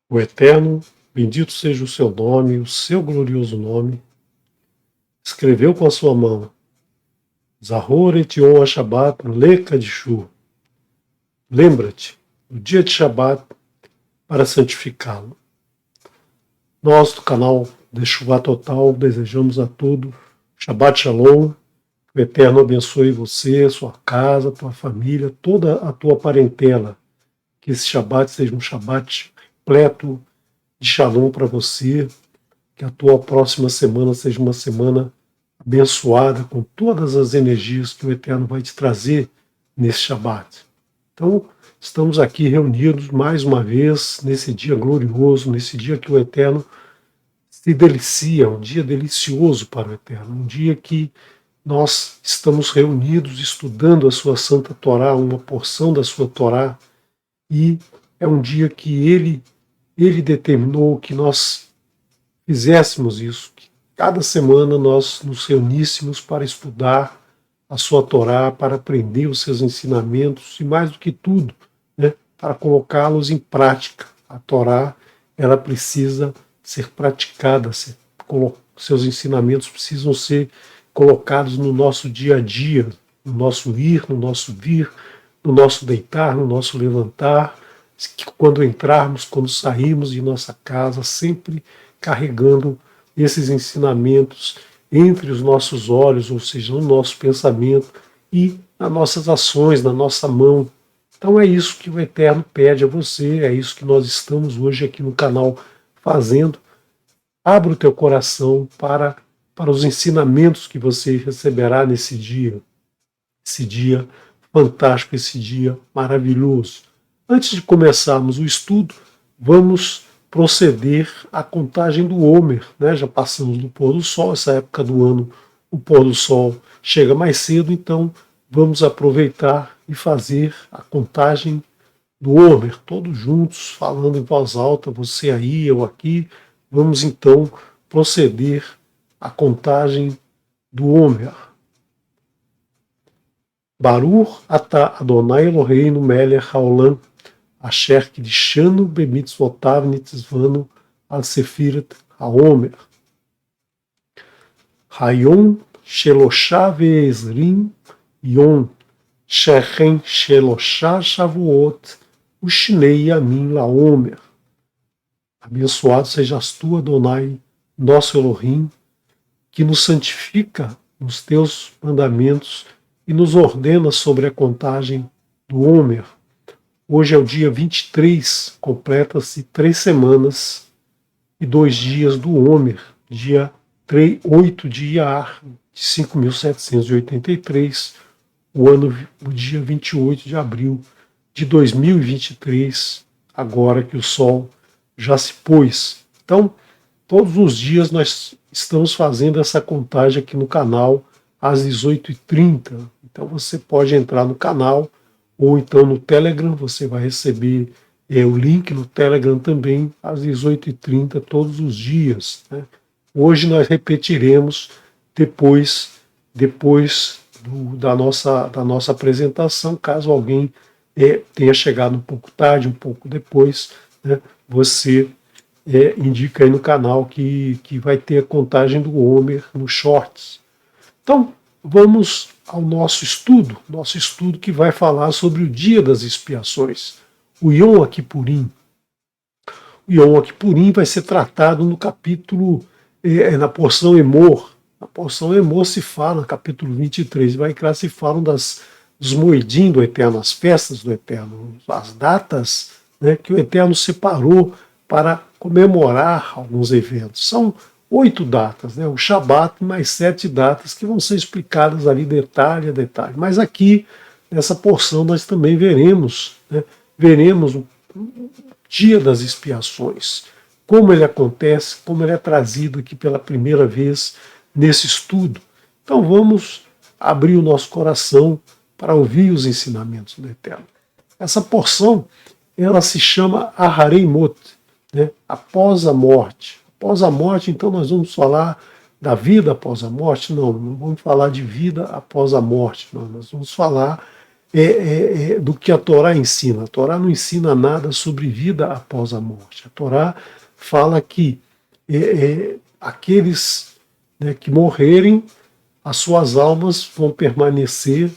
O Eterno, bendito seja o seu nome, o seu glorioso nome, escreveu com a sua mão, Zahor et Yom HaShabbat Leka de Shu. Lembra-te do dia de Shabbat para santificá-lo. Nós, do canal Teshuvá Total, desejamos a todos Shabbat Shalom, que o Eterno abençoe você, sua casa, tua família, toda a tua parentela. Que esse Shabbat seja um Shabbat repleto de Shalom para você, que a tua próxima semana seja uma semana abençoada com todas as energias que o Eterno vai te trazer nesse Shabbat. Então, estamos aqui reunidos mais uma vez nesse dia glorioso, nesse dia que o Eterno se delicia, um dia delicioso para o Eterno, um dia que nós estamos reunidos estudando a sua Santa Torá, uma porção da sua Torá, e é um dia que ele determinou que nós fizéssemos isso, que cada semana nós nos reuníssemos para estudar a sua Torá, para aprender os seus ensinamentos e, mais do que tudo, né, para colocá-los em prática. A Torá, ela precisa ser praticada, seus ensinamentos precisam ser colocados no nosso dia a dia, no nosso ir, no nosso vir, no nosso deitar, no nosso levantar, quando entrarmos, quando sairmos de nossa casa, sempre carregando esses ensinamentos entre os nossos olhos, ou seja, no nosso pensamento e nas nossas ações, na nossa mão. Então é isso que o Eterno pede a você, é isso que nós estamos hoje aqui no canal fazendo. Abra o teu coração para os ensinamentos que você receberá nesse dia. Esse dia fantástico, esse dia maravilhoso. Antes de começarmos o estudo, vamos proceder à contagem do Homer, né? Já passamos do pôr do sol, essa época do ano o pôr do sol chega mais cedo, então vamos aproveitar e fazer a contagem do Homer, todos juntos, falando em voz alta, você aí, eu aqui. Vamos então proceder à contagem do Homer. Baruch atah Adonai Eloheinu melech haolam, asher kidshanu bemitzvotav nitzvanu al sefirat haomer. Hayom shelosha ve'ezrim yom shechem shelosha shavuot ushnei yamin laomer. Abençoado sejas tu, Adonai, nosso Elohim, que nos santifica nos teus mandamentos e nos ordena sobre a contagem do Homer. Hoje é o dia 23, completa-se 3 semanas e 2 dias do Homer, dia 8 de Iyar, de 5.783, o dia 28 de abril de 2023, agora que o Sol já se pôs. Então, todos os dias nós estamos fazendo essa contagem aqui no canal às 18h30. Então você pode entrar no canal ou então no Telegram, você vai receber o link no Telegram também às 18h30 todos os dias, né? Hoje nós repetiremos depois da nossa apresentação, caso alguém tenha chegado um pouco tarde, um pouco depois, né? Você indica aí no canal que vai ter a contagem do Homer no Shorts. Então, vamos ao nosso estudo que vai falar sobre o dia das expiações, o Yom Kippurim. O Yom Kippurim vai ser tratado no capítulo, na porção Emor. Na porção Emor se fala, no capítulo 23, se falam dos Moedim do Eterno, as festas do Eterno, as datas, né, que o Eterno separou para comemorar alguns eventos. São 8 datas, né? O Shabat mais 7 datas que vão ser explicadas ali detalhe a detalhe. Mas aqui, nessa porção, nós também veremos, né? Veremos o dia das expiações, como ele acontece, como ele é trazido aqui pela primeira vez nesse estudo. Então vamos abrir o nosso coração para ouvir os ensinamentos do Eterno. Essa porção, ela se chama Aharei Mot, né? Após a morte. Após a morte, então, nós vamos falar da vida após a morte? Não vamos falar de vida após a morte, não. Nós vamos falar do que a Torá ensina. A Torá não ensina nada sobre vida após a morte. A Torá fala que aqueles, né, que morrerem, as suas almas vão permanecer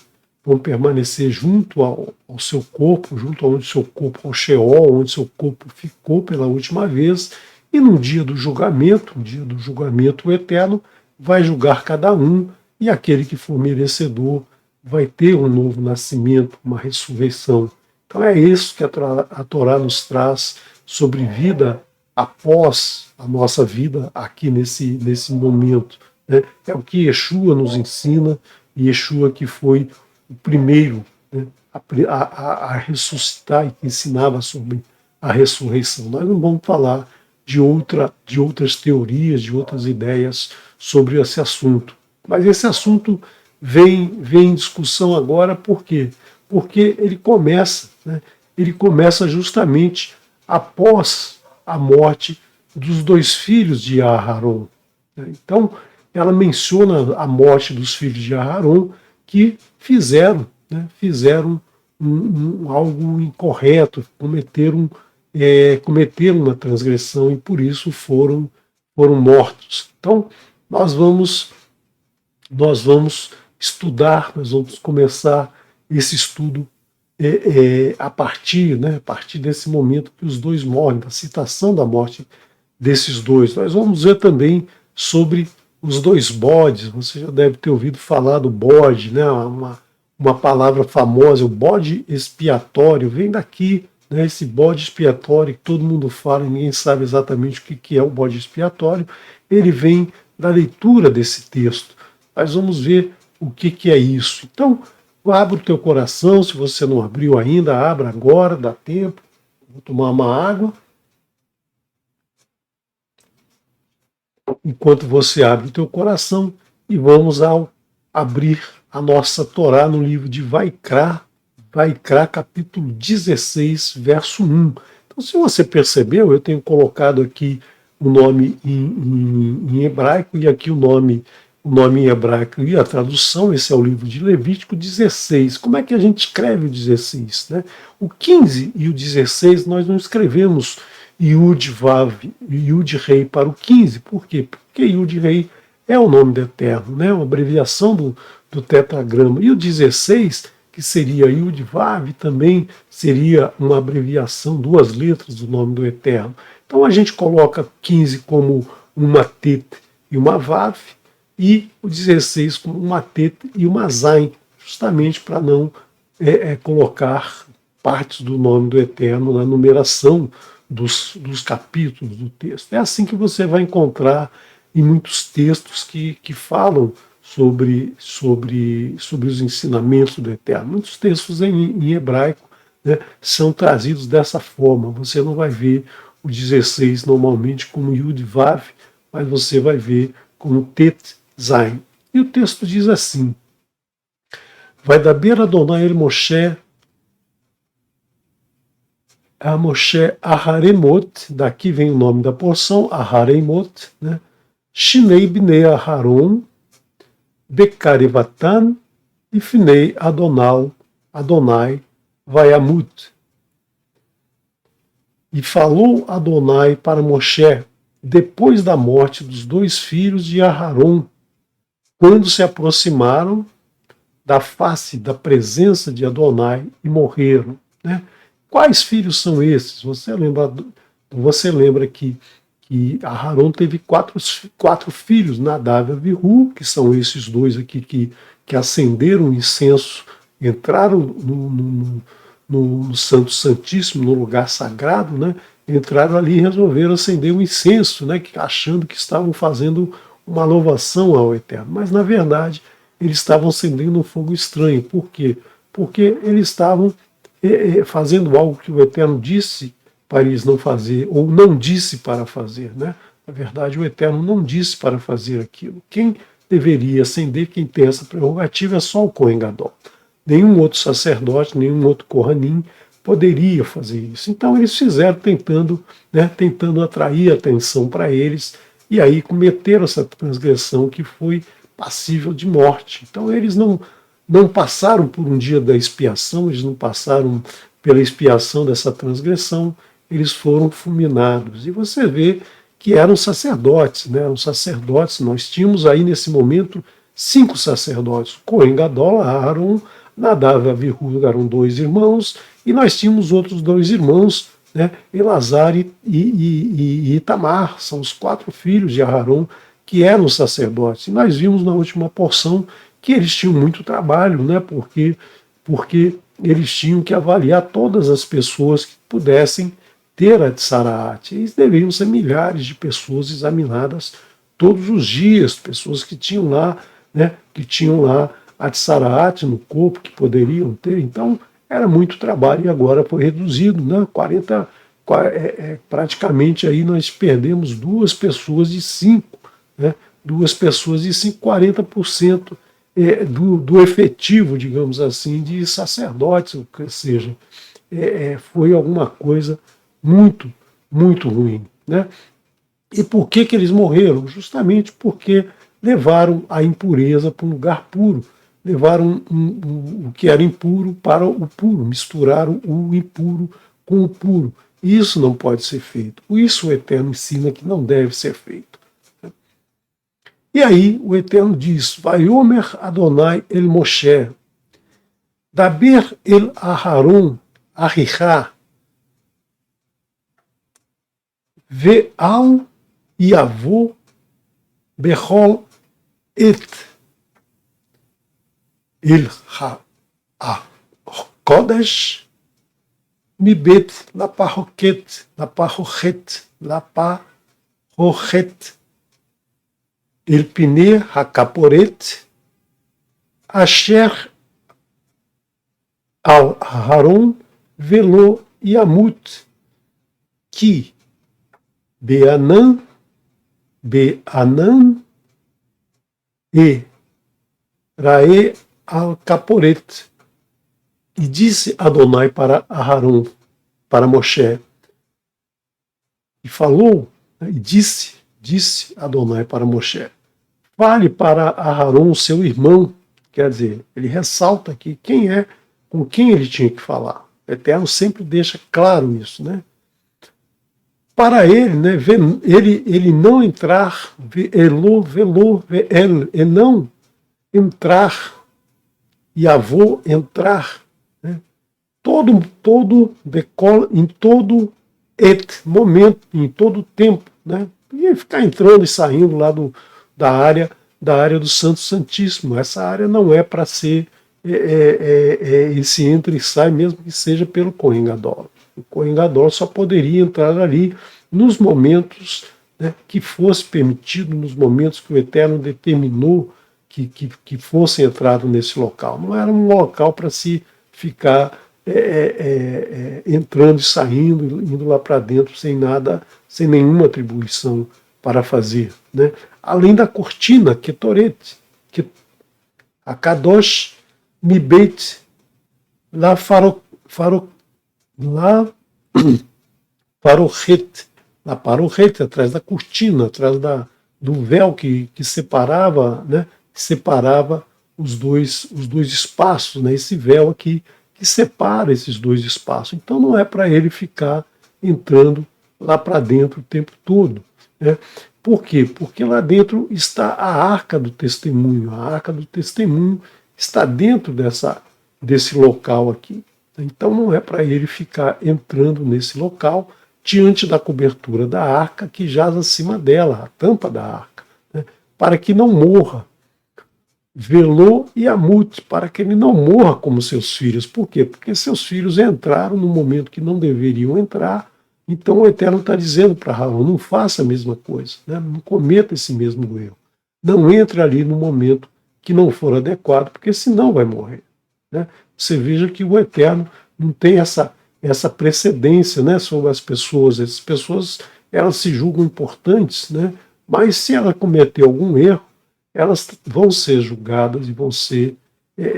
junto ao seu corpo, junto aonde seu corpo, ao Sheol, onde seu corpo ficou pela última vez, e no dia do julgamento, eterno, vai julgar cada um, e aquele que for merecedor vai ter um novo nascimento, uma ressurreição. Então é isso que a Torá nos traz sobre vida após a nossa vida aqui nesse momento, né? É o que Yeshua nos ensina, e Yeshua que foi o primeiro, né, a ressuscitar e que ensinava sobre a ressurreição. Nós não vamos falar de outras teorias, de outras ideias sobre esse assunto. Mas esse assunto vem em discussão agora, por quê? Porque ele começa justamente após a morte dos 2 filhos de Aharon. Então, ela menciona a morte dos filhos de Aharon, que fizeram algo incorreto, cometeram uma transgressão, e por isso foram mortos. Então, nós vamos estudar, nós vamos começar esse estudo a partir desse momento que os 2 morrem, da citação da morte desses 2. Nós vamos ver também sobre os 2 bodes. Você já deve ter ouvido falar do bode, né? Uma palavra famosa, o bode expiatório, vem daqui, né? Esse bode expiatório que todo mundo fala, ninguém sabe exatamente o que é o bode expiatório, ele vem da leitura desse texto. Nós vamos ver o que é isso. Então, abra o teu coração, se você não abriu ainda, abra agora, dá tempo. Vou tomar uma água. Enquanto você abre o teu coração, e vamos abrir a nossa Torá no livro de Vaikra, capítulo 16, verso 1. Então, se você percebeu, eu tenho colocado aqui o nome em hebraico, e aqui o nome em hebraico e a tradução. Esse é o livro de Levítico 16. Como é que a gente escreve o 16? Né? O 15 e o 16 nós não escrevemos Yud Vav, Yud Rei para o 15. Por quê? Porque Yud Rei é o nome do Eterno, né? Uma abreviação do tetragrama. E o 16, que seria Yud Vav, também seria uma abreviação, 2 letras do nome do Eterno. Então a gente coloca 15 como uma Tet e uma Vav, e o 16 como uma Tet e uma Zain, justamente para não colocar partes do nome do Eterno na numeração dos capítulos do texto. É assim que você vai encontrar em muitos textos que falam sobre os ensinamentos do Eterno. Muitos textos em hebraico, né, são trazidos dessa forma. Você não vai ver o 16 normalmente como Yud Vav, mas você vai ver como Tet Zain. E o texto diz assim: vai da beira Adonai el Moshe a Moshe Aharemot, daqui vem o nome da porção, Aharemot, né? Shinei Bnei Aharon, Bekarevatan, e Finei Adonai Vayamut. E falou Adonai para Moshe, depois da morte dos 2 filhos de Aharon, quando se aproximaram da face da presença de Adonai e morreram. Né? Quais filhos são esses? Você lembra que Aharon teve 4 filhos, Nadav e Abihu, que são esses 2 aqui que acenderam o incenso, entraram no Santo Santíssimo, no lugar sagrado, né? Entraram ali e resolveram acender um incenso, né? Achando que estavam fazendo uma louvação ao Eterno. Mas, na verdade, eles estavam acendendo um fogo estranho. Por quê? Porque eles estavam fazendo algo que o Eterno disse para eles não fazer, ou não disse para fazer. Né? Na verdade, o Eterno não disse para fazer aquilo. Quem deveria acender, quem tem essa prerrogativa, é só o Kohen Gadol. Nenhum outro sacerdote, nenhum outro Kohanim poderia fazer isso. Então eles fizeram tentando atrair atenção para eles, e aí cometeram essa transgressão que foi passível de morte. Então eles não não passaram por um dia da expiação, eles não passaram pela expiação dessa transgressão, eles foram fulminados. E você vê que eram sacerdotes, né? Eram sacerdotes. Nós tínhamos aí nesse momento 5 sacerdotes: Cohen Gadol, Aaron, Nadav e Avihu, eram 2 irmãos, e nós tínhamos outros 2 irmãos, né? Elazar e Itamar, são os 4 filhos de Aharon que eram sacerdotes. E nós vimos na última porção que eles tinham muito trabalho, né? Porque eles tinham que avaliar todas as pessoas que pudessem ter a Tsaraat. Eles deveriam ser milhares de pessoas examinadas todos os dias, pessoas que tinham lá, né, que tinham lá a Tsaraat no corpo, que poderiam ter. Então, era muito trabalho e agora foi reduzido, né? Praticamente aí nós perdemos 2 pessoas de 5, né? 2 pessoas de 5, 40% do efetivo, digamos assim, de sacerdotes, ou seja, foi alguma coisa muito, muito ruim, né? E por que eles morreram? Justamente porque levaram a impureza para um lugar puro, levaram o que era impuro para o puro, misturaram o impuro com o puro. Isso não pode ser feito. Isso o Eterno ensina que não deve ser feito. E aí o Eterno diz: Vaiomer Adonai el Moshe, Daber el Aharon, Ahichá, Ve'al Yavo Bechol et el Kodesh Mibet Laparochet, El Pine Hakaporet Asher Al Haron Velo Yamut Ki Beanan e Rae al-Caporet. E disse Adonai para Aharon, para Moshe, e falou, e disse Adonai para Moshe: fale para Aharon, seu irmão. Quer dizer, ele ressalta aqui quem é, com quem ele tinha que falar. O Eterno sempre deixa claro isso, né? Para ele, né, ele não entrar, ele não entrar, e avô entrar, né, em todo momento, em todo tempo, né, e ficar entrando e saindo lá da área do Santo Santíssimo. Essa área não é para ser esse entra e sai, mesmo que seja pelo Cohen Gadol. O Cohen Gadol só poderia entrar ali nos momentos, né, que fosse permitido, nos momentos que o Eterno determinou que fosse entrado nesse local. Não era um local para se ficar entrando e saindo, indo lá para dentro sem nada, sem nenhuma atribuição para fazer, né? Além da cortina, Ketoret, a Kadosh Mibet, lá Parochet, atrás da cortina, atrás do véu que separava, né, que separava os dois espaços, né, esse véu aqui que separa esses 2 espaços. Então não é para ele ficar entrando lá para dentro o tempo todo, né? Por quê? Porque lá dentro está a arca do testemunho. A arca do testemunho está dentro desse local aqui. Então não é para ele ficar entrando nesse local diante da cobertura da arca que jaz acima dela, a tampa da arca, né, para que não morra. Velô e Amut, para que ele não morra como seus filhos. Por quê? Porque seus filhos entraram no momento que não deveriam entrar. Então o Eterno está dizendo para Arão: não faça a mesma coisa, né, não cometa esse mesmo erro. Não entre ali no momento que não for adequado, porque senão vai morrer, né? Você veja que o Eterno não tem essa precedência, né, sobre as pessoas. Essas pessoas, elas se julgam importantes, né, mas se ela cometer algum erro, elas vão ser julgadas e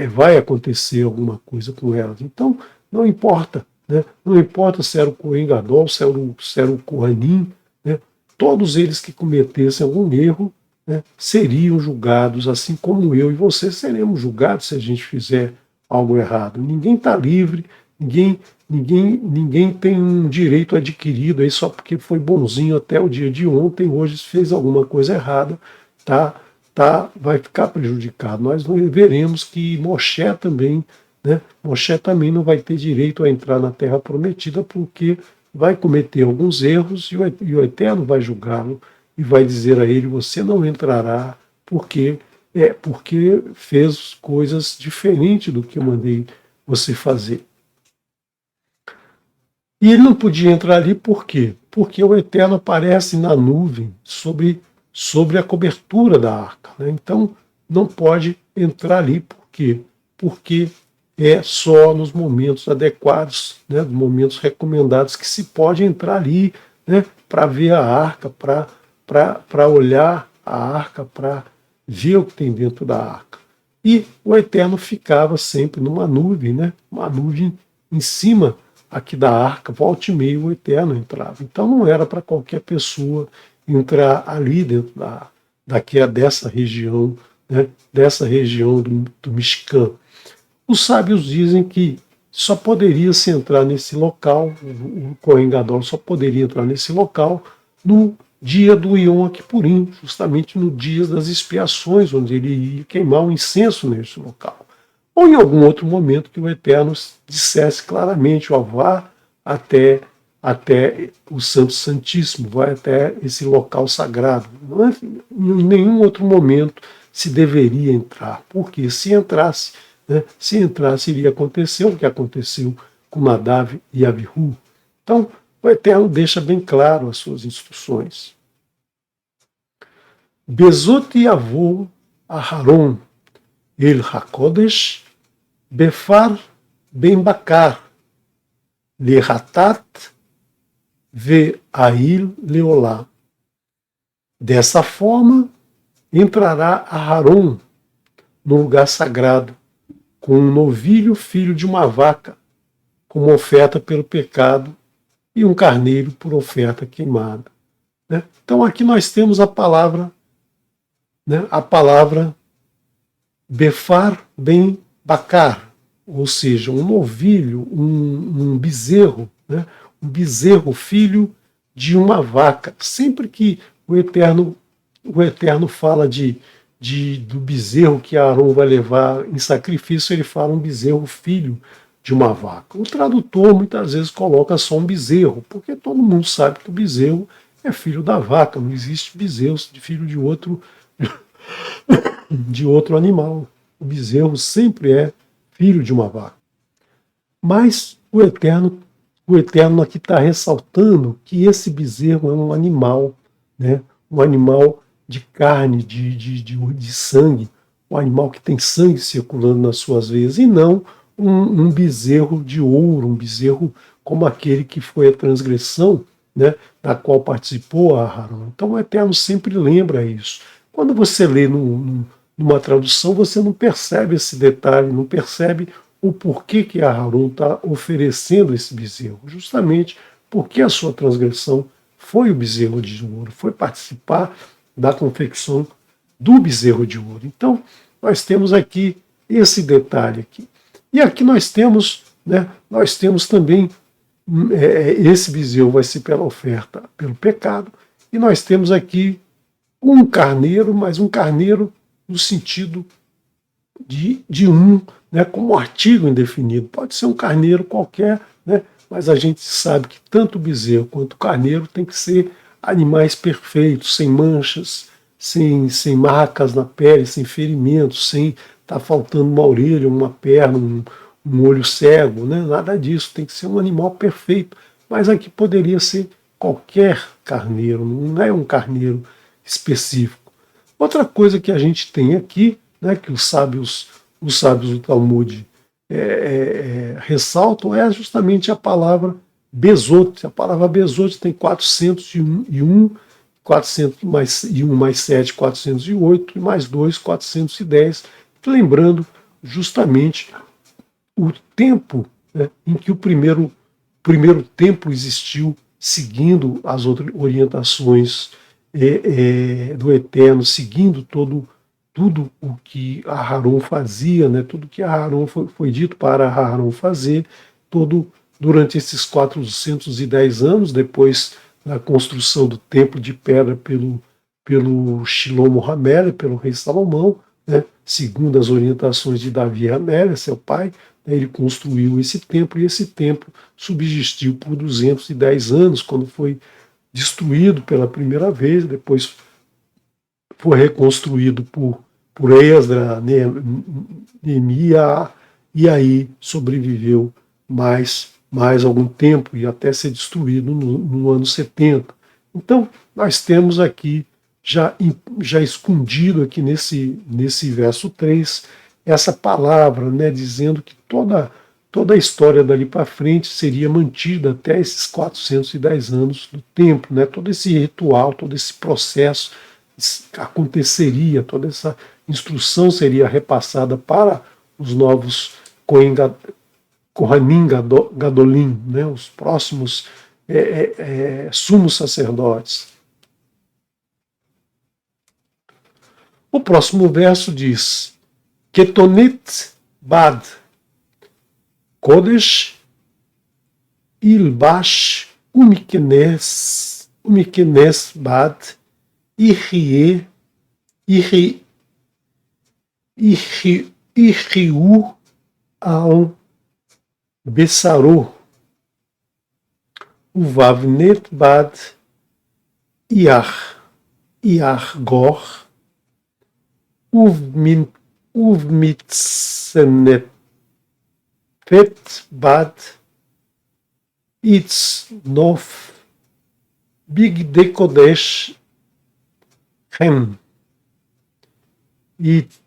vai acontecer alguma coisa com elas. Então, não importa, né, não importa se era o Cohen Gadol, se era o Kohanim, né, todos eles que cometessem algum erro, né, seriam julgados, assim como eu e você seremos julgados se a gente fizer algo errado. Ninguém está livre, ninguém tem um direito adquirido aí só porque foi bonzinho até o dia de ontem, hoje fez alguma coisa errada, vai ficar prejudicado. Nós veremos que Moshe também, né, Moshe também não vai ter direito a entrar na Terra Prometida porque vai cometer alguns erros e o Eterno vai julgá-lo e vai dizer a ele: você não entrará porque fez coisas diferentes do que eu mandei você fazer. E ele não podia entrar ali por quê? Porque o Eterno aparece na nuvem sobre a cobertura da arca. Né? Então não pode entrar ali por quê? Porque é só nos momentos adequados, né, nos momentos recomendados que se pode entrar ali, né, para ver a arca, para olhar a arca, para ver o que tem dentro da arca. E o Eterno ficava sempre numa nuvem, né, uma nuvem em cima aqui da arca, volta e meia o Eterno entrava. Então não era para qualquer pessoa entrar ali dentro dessa região, né, dessa região do Mishkan. Os sábios dizem que só poderia se entrar nesse local, o Kohen Gadol só poderia entrar nesse local no dia do Yom Kippurim, justamente no dia das expiações, onde ele ia queimar um incenso nesse local. Ou em algum outro momento que o Eterno dissesse claramente: ó, vá até o Santo Santíssimo, vai até esse local sagrado. Não é, em nenhum outro momento se deveria entrar, porque se entrasse, iria acontecer o que aconteceu com Nadav e Abihu. Então, o Eterno deixa bem claro as suas instruções. Bezot Yavou Aharon El HaKodesh Befar Ben Bakar Lehatat Ve'ail Leolá. Dessa forma, entrará Aharon no lugar sagrado com um novilho filho de uma vaca, como oferta pelo pecado, e um carneiro por oferta queimada. Né? Então aqui nós temos a palavra Befar Ben Bakar, ou seja, um novilho, um bezerro, né? Um bezerro filho de uma vaca. Sempre que o Eterno fala do bezerro que Arão vai levar em sacrifício, ele fala um bezerro filho de uma vaca. O tradutor muitas vezes coloca só um bezerro, porque todo mundo sabe que o bezerro é filho da vaca, não existe bezerro de filho de outro animal. O bezerro sempre é filho de uma vaca. Mas o Eterno aqui está ressaltando que esse bezerro é um animal, né? Um animal de carne, de sangue, um animal que tem sangue circulando nas suas veias, e não um bezerro de ouro, um bezerro como aquele que foi a transgressão, né, da qual participou Aharon. Então o Eterno sempre lembra isso. Quando você lê numa tradução, você não percebe esse detalhe, não percebe o porquê que Aharon está oferecendo esse bezerro, justamente porque a sua transgressão foi o bezerro de ouro, foi participar da confecção do bezerro de ouro. Então, nós temos aqui esse detalhe aqui. E aqui nós temos também esse bezerro vai ser pela oferta pelo pecado, e nós temos aqui um carneiro, mas um carneiro no sentido de né, como artigo indefinido. Pode ser um carneiro qualquer, né, mas a gente sabe que tanto o bezerro quanto o carneiro tem que ser animais perfeitos, sem manchas, sem marcas na pele, sem ferimentos, sem estar faltando uma orelha, uma perna, um olho cego, né? Nada disso, tem que ser um animal perfeito. Mas aqui poderia ser qualquer carneiro, não é um carneiro específico. Outra coisa que a gente tem aqui, né, que os sábios do Talmud ressaltam, é justamente a palavra Bezot. A palavra Bezot tem 401, 401 mais 7, 408, e mais 2, 410, lembrando justamente o tempo, né, em que o primeiro templo existiu, seguindo as outras orientações do Eterno, seguindo tudo o que Aharon fazia, né? Tudo que Aharon foi dito para Aharon fazer, durante esses 410 anos, depois da construção do templo de pedra pelo Shlomo HaMelech, pelo rei Salomão, né? Segundo as orientações de Davi HaMelech, seu pai, né? Ele construiu esse templo, e esse templo subsistiu por 210 anos, quando foi destruído pela primeira vez, depois foi reconstruído por Esdra, Neemias, e aí sobreviveu mais algum tempo e até ser destruído no ano 70. Então, nós temos aqui, já escondido aqui nesse verso 3, essa palavra, né, dizendo que toda a história dali para frente seria mantida até esses 410 anos do templo, né, todo esse ritual, todo esse processo aconteceria, toda essa instrução seria repassada para os novos Kohanim Gadolim, né, os próximos sumos sacerdotes. O próximo verso diz: Ketonit Bad Kodesh Ilbash Umikenes Bad Ihrie Ihriu al Bessarô Uvavnet Bad Iargor Uvmitsenet Bad Itz-Nof Bigde Kodesh Hem It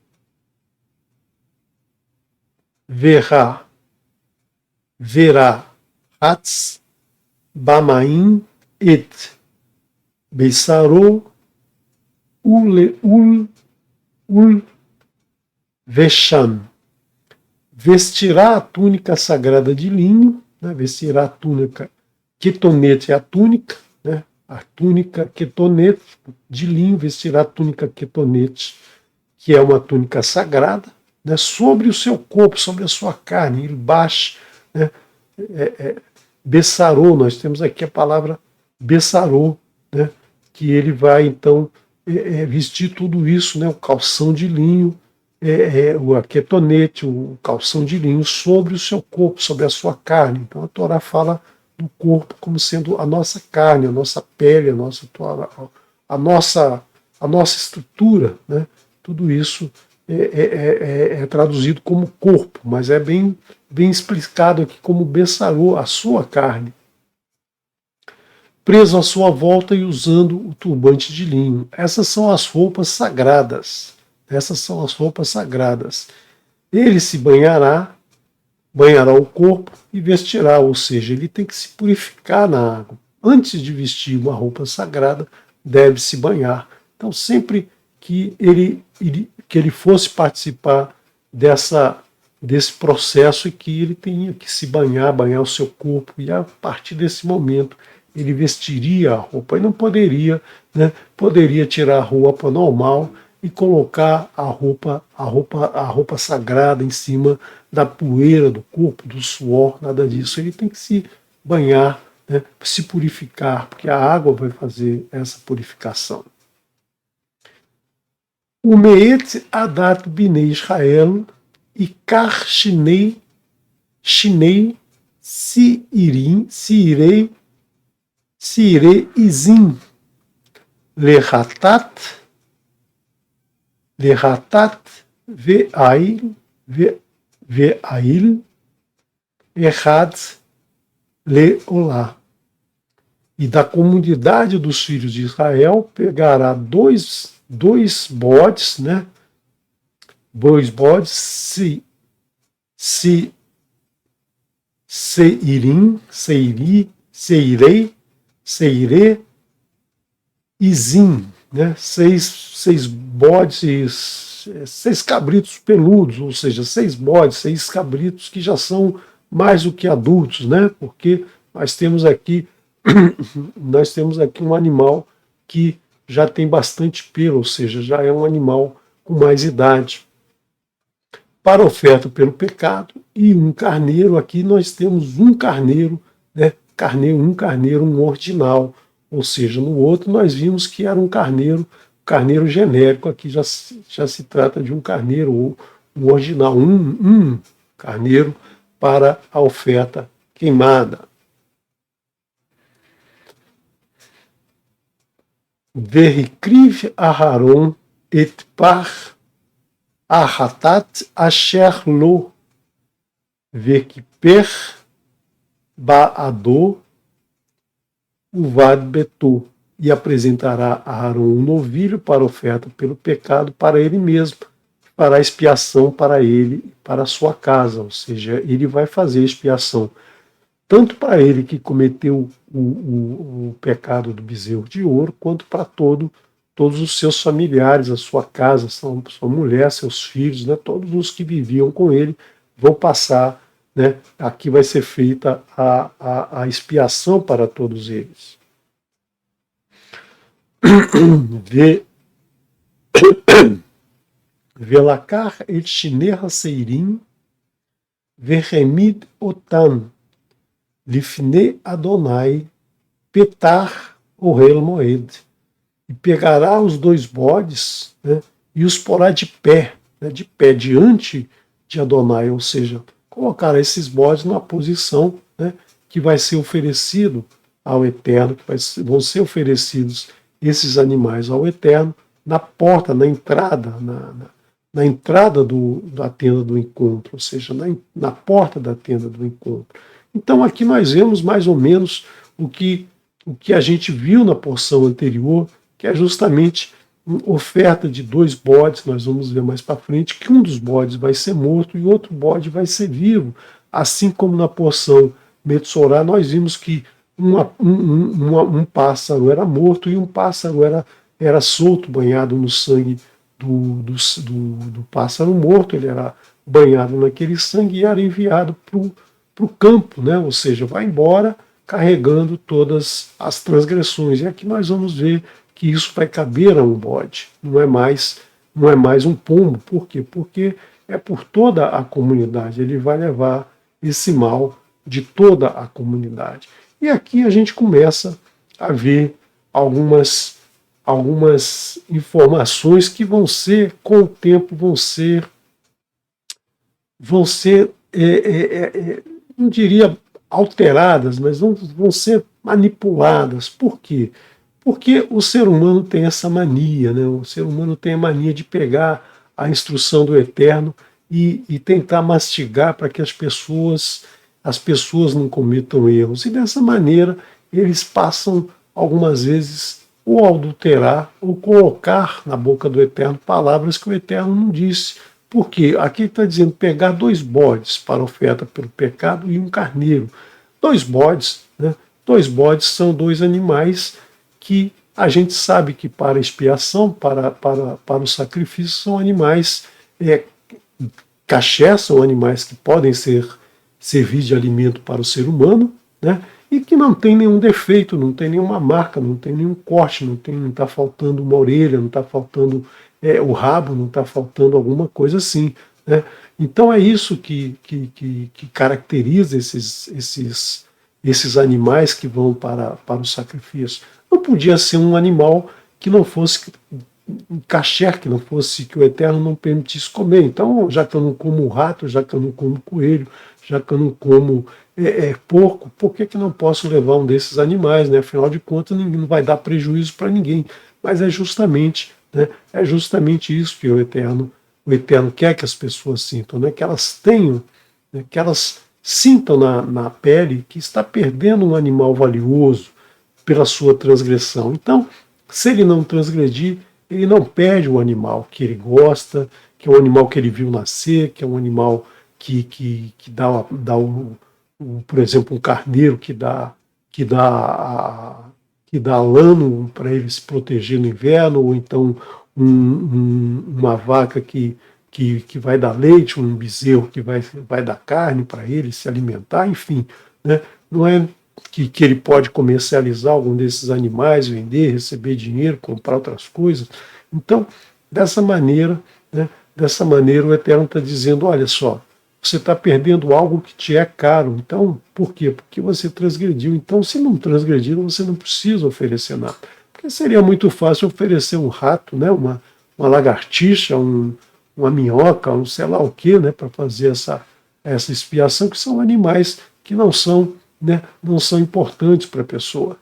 Verá Hatz Bamaim Et Beisarô Ul Vesham. Vestirá a túnica sagrada de linho, né? Vestirá a túnica, ketonete é a túnica, né? A túnica ketonete de linho, vestirá a túnica ketonete, que é uma túnica sagrada, né? Sobre o seu corpo, sobre a sua carne, ilbash, né? Bessarô, nós temos aqui a palavra Bessarô, né? Que ele vai então vestir tudo isso, né? O calção de linho, o ketonete, o calção de linho sobre o seu corpo, sobre a sua carne. Então a Torá fala do corpo como sendo a nossa carne, a nossa pele, a nossa estrutura, né? Tudo isso é traduzido como corpo, mas é bem explicado aqui como Bessarô, a sua carne, preso à sua volta e usando o turbante de linho. Essas são as roupas sagradas. Essas são as roupas sagradas. Ele se banhará o corpo e vestirá, ou seja, ele tem que se purificar na água. Antes de vestir uma roupa sagrada, deve se banhar. Então, sempre que ele fosse participar desse processo, e que ele tinha que se banhar o seu corpo, e a partir desse momento ele vestiria a roupa, e não poderia tirar a roupa normal e colocar a roupa sagrada em cima da poeira do corpo, do suor, nada disso. Ele tem que se banhar, né, se purificar, porque a água vai fazer essa purificação. O Meet Adat Bnei Israel e Kar Shinei Sirei Izin Lehatat Ve'ail Echad Leolá. E da comunidade dos filhos de Israel pegará dois bodes, né? Dois bodes, Seirei e Zim, né? Seis bodes, 6 cabritos peludos, ou seja, 6 bodes, 6 cabritos que já são mais do que adultos, né? Porque nós temos aqui um animal que já tem bastante pelo, ou seja, já é um animal com mais idade. Para a oferta pelo pecado, e um carneiro, aqui nós temos um carneiro, né? Um carneiro, um ordinal, ou seja, no outro nós vimos que era um carneiro genérico, aqui já se trata de um carneiro, ou um ordinal, um carneiro para a oferta queimada. Verikriv Aharon et par Ahatat asher lo vekiper baado uvad betu, e apresentará a Aharon um novilho para oferta pelo pecado para ele mesmo, fará expiação para ele e para a sua casa, ou seja, ele vai fazer expiação tanto para ele que cometeu o pecado do bezerro de ouro, quanto para todos os seus familiares, a sua casa, sua mulher, seus filhos, né, todos os que viviam com ele vão passar, né, aqui vai ser feita a expiação para todos eles. Velakar et shineha seirim veremid otan Lifne Adonai petar ohel moed, e pegará os 2 bodes, né, e os porá de pé, né, diante de Adonai, ou seja, colocará esses bodes numa posição, né, que vai ser oferecido ao Eterno, vão ser oferecidos esses animais ao Eterno na porta, na entrada, na entrada da tenda do encontro, ou seja, na porta da tenda do encontro. Então aqui nós vemos mais ou menos o que a gente viu na porção anterior, que é justamente oferta de 2 bodes, nós vamos ver mais para frente, que um dos bodes vai ser morto e outro bode vai ser vivo. Assim como na porção Metsorá, nós vimos que um pássaro era morto e um pássaro era solto, banhado no sangue do pássaro morto, ele era banhado naquele sangue e era enviado para o campo, né? Ou seja, vai embora carregando todas as transgressões. E aqui nós vamos ver que isso vai caber a um bode, não é mais um pombo. Por quê? Porque é por toda a comunidade, ele vai levar esse mal de toda a comunidade. E aqui a gente começa a ver algumas informações que vão ser, com o tempo, vão ser não diria alteradas, mas vão ser manipuladas. Por quê? Porque o ser humano tem essa mania, né? O ser humano tem a mania de pegar a instrução do Eterno e tentar mastigar para que as pessoas não cometam erros. E dessa maneira eles passam algumas vezes ou adulterar ou colocar na boca do Eterno palavras que o Eterno não disse. Porque aqui está dizendo pegar 2 bodes para oferta pelo pecado e um carneiro. 2 bodes, né? 2 bodes são 2 animais que a gente sabe que para expiação, para o sacrifício, são animais caché, são animais que podem servir de alimento para o ser humano, né? E que não tem nenhum defeito, não tem nenhuma marca, não tem nenhum corte, não está faltando uma orelha, não está faltando o rabo, não está faltando alguma coisa assim, né? Então é isso que caracteriza esses animais que vão para o sacrifício. Não podia ser um animal que não fosse um kasher, que o Eterno não permitisse comer. Então, já que eu não como rato, já que eu não como coelho, já que eu não como porco, por que não posso levar um desses animais, né? Afinal de contas, não vai dar prejuízo para ninguém. Mas é justamente isso que o Eterno quer que as pessoas sintam, né? Que elas tenham, né? Que elas sintam na pele que está perdendo um animal valioso pela sua transgressão. Então, se ele não transgredir, ele não perde o animal que ele gosta, que é um animal que ele viu nascer, que é um animal que dá por exemplo, um carneiro que dá lano para ele se proteger no inverno, ou então uma vaca que vai dar leite, um bezerro que vai dar carne para ele se alimentar, enfim, né? que ele pode comercializar algum desses animais, vender, receber dinheiro, comprar outras coisas. Então, dessa maneira, né, o Eterno está dizendo, olha só, você está perdendo algo que te é caro. Então, por quê? Porque você transgrediu. Então, se não transgrediu, você não precisa oferecer nada. Porque seria muito fácil oferecer um rato, né, uma lagartixa, uma minhoca, um sei lá o quê, né, para fazer essa expiação, que são animais que não são, né, não são importantes para a pessoa.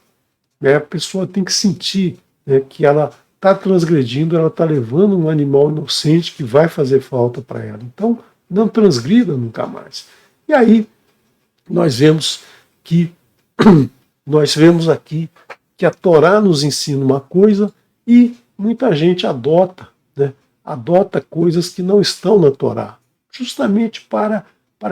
A pessoa tem que sentir, né, que ela está transgredindo, ela está levando um animal inocente que vai fazer falta para ela. Então, não transgrida nunca mais. E aí nós vemos que aqui que a Torá nos ensina uma coisa e muita gente adota, né, adota coisas que não estão na Torá, justamente para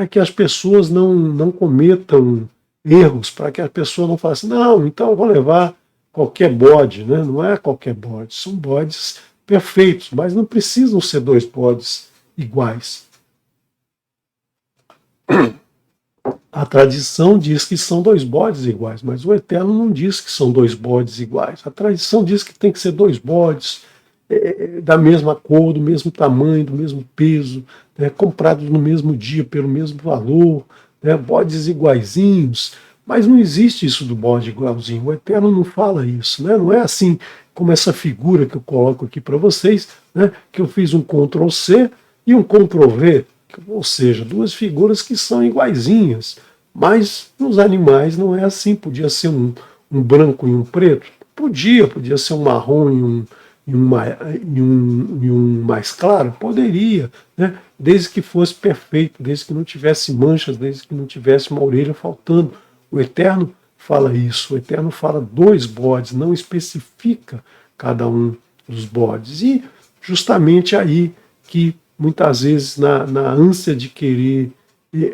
que as pessoas não cometam erros, para que a pessoa não fale assim, não, então eu vou levar qualquer bode, né? Não é qualquer bode, são bodes perfeitos, mas não precisam ser dois bodes iguais. A tradição diz que são dois bodes iguais, mas o Eterno não diz que são dois bodes iguais. A tradição diz que tem que ser dois bodes da mesma cor, do mesmo tamanho, do mesmo peso, né, comprados no mesmo dia pelo mesmo valor, né, bodes iguaizinhos. Mas não existe isso do bode igualzinho. O Eterno não fala isso, né? Não é assim como essa figura que eu coloco aqui para vocês, né, que eu fiz um Ctrl+C e um Ctrl+V, ou seja, duas figuras que são iguaizinhas, mas nos animais não é assim. Podia ser um branco e um preto? Podia ser um marrom e um mais claro? Poderia, né? Desde que fosse perfeito, desde que não tivesse manchas, desde que não tivesse uma orelha faltando. O Eterno fala isso, o Eterno fala dois bodes, não especifica cada um dos bodes. E justamente aí que muitas vezes na ânsia de querer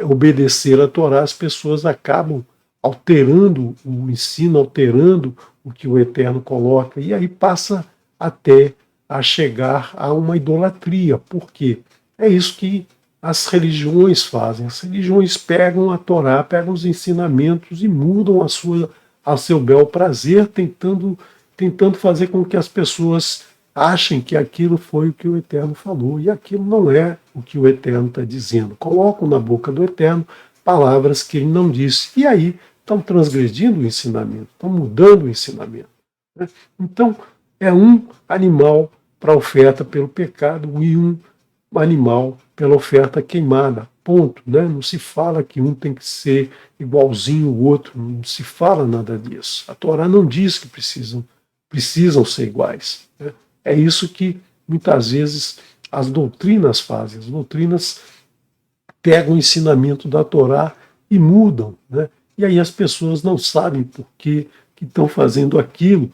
obedecer a Torá, as pessoas acabam alterando o ensino, alterando o que o Eterno coloca, e aí passa até a chegar a uma idolatria. Por quê? É isso que as religiões fazem. As religiões pegam a Torá, pegam os ensinamentos e mudam a seu bel prazer, tentando fazer com que as pessoas achem que aquilo foi o que o Eterno falou, e aquilo não é o que o Eterno está dizendo. Colocam na boca do Eterno palavras que ele não disse, e aí estão transgredindo o ensinamento, estão mudando o ensinamento. Né? Então, é um animal para oferta pelo pecado e um animal pela oferta queimada. Ponto. Né? Não se fala que um tem que ser igualzinho ao outro, não se fala nada disso. A Torá não diz que precisam ser iguais. Né? É isso que muitas vezes as doutrinas fazem. As doutrinas pegam o ensinamento da Torá e mudam. Né? E aí as pessoas não sabem por que estão fazendo aquilo,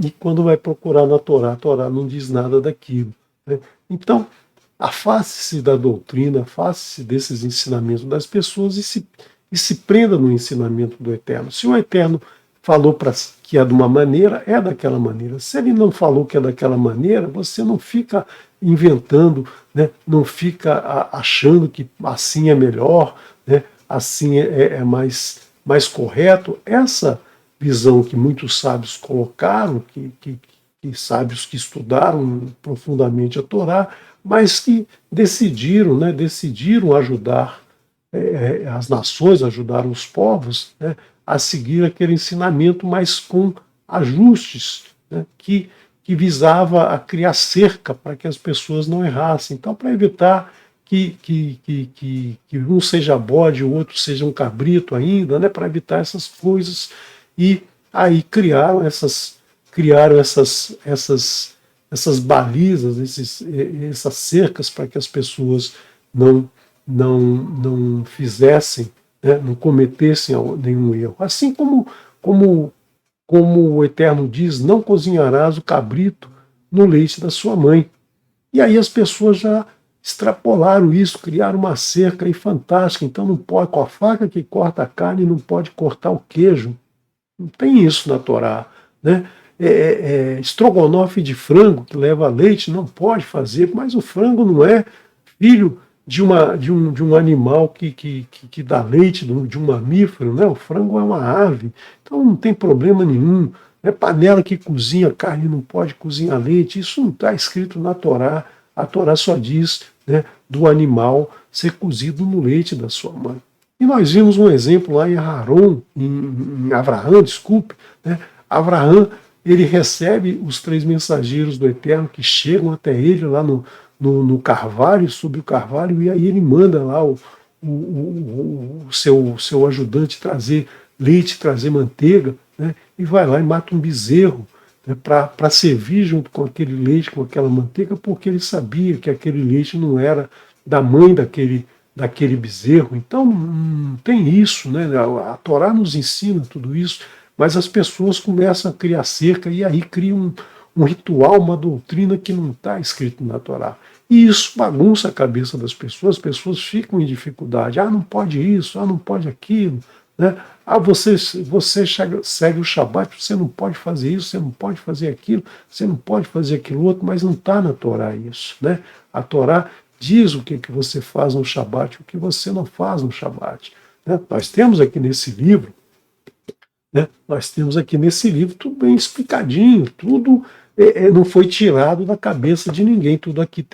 e quando vai procurar na Torá, a Torá não diz nada daquilo. Né? Então, afaste-se da doutrina, afaste-se desses ensinamentos das pessoas e se prenda no ensinamento do Eterno. Se o Eterno falou que é de uma maneira, é daquela maneira. Se ele não falou que é daquela maneira, você não fica inventando, né? Não fica achando que assim é melhor, né? Assim é mais correto. Essa visão que muitos sábios colocaram, que sábios que estudaram profundamente a Torá, mas que decidiram, né? Decidiram ajudar as nações, ajudar os povos, né? A seguir aquele ensinamento, mas com ajustes, né, que visava a criar cerca para que as pessoas não errassem. Então, para evitar que um seja bode, o outro seja um cabrito ainda, né, para evitar essas coisas, e aí criaram essas balizas, essas cercas para que as pessoas não fizessem, né, não cometessem nenhum erro. Assim como o Eterno diz, não cozinharás o cabrito no leite da sua mãe. E aí as pessoas já extrapolaram isso, criaram uma cerca aí fantástica. Então não pode, com a faca que corta a carne, não pode cortar o queijo. Não tem isso na Torá. Né? Estrogonofe de frango que leva leite não pode fazer, mas o frango não é filho de um animal que dá leite, de um mamífero, né? O frango é uma ave, então não tem problema nenhum. Né? Panela que cozinha carne não pode cozinhar leite, isso não está escrito na Torá. A Torá só diz, né, do animal ser cozido no leite da sua mãe. E nós vimos um exemplo lá em Aharon, em Avraham, desculpe, né? Avraham, ele recebe os 3 mensageiros do Eterno que chegam até ele lá no Carvalho, sob o Carvalho, e aí ele manda lá o seu ajudante trazer leite, trazer manteiga, né? E vai lá e mata um bezerro, né, para servir junto com aquele leite, com aquela manteiga, porque ele sabia que aquele leite não era da mãe daquele bezerro. Então não tem isso, né? A Torá nos ensina tudo isso, mas as pessoas começam a criar cerca e aí criam um ritual, uma doutrina que não está escrito na Torá. E isso bagunça a cabeça das pessoas, as pessoas ficam em dificuldade. Ah, não pode isso, ah, não pode aquilo, né? Ah, você segue o Shabat, você não pode fazer isso, você não pode fazer aquilo, você não pode fazer aquilo outro, mas não está na Torá isso, né? A Torá diz o que você faz no Shabat, o que você não faz no Shabat. Né? Nós temos aqui nesse livro, tudo bem explicadinho, tudo não foi tirado da cabeça de ninguém, tudo aqui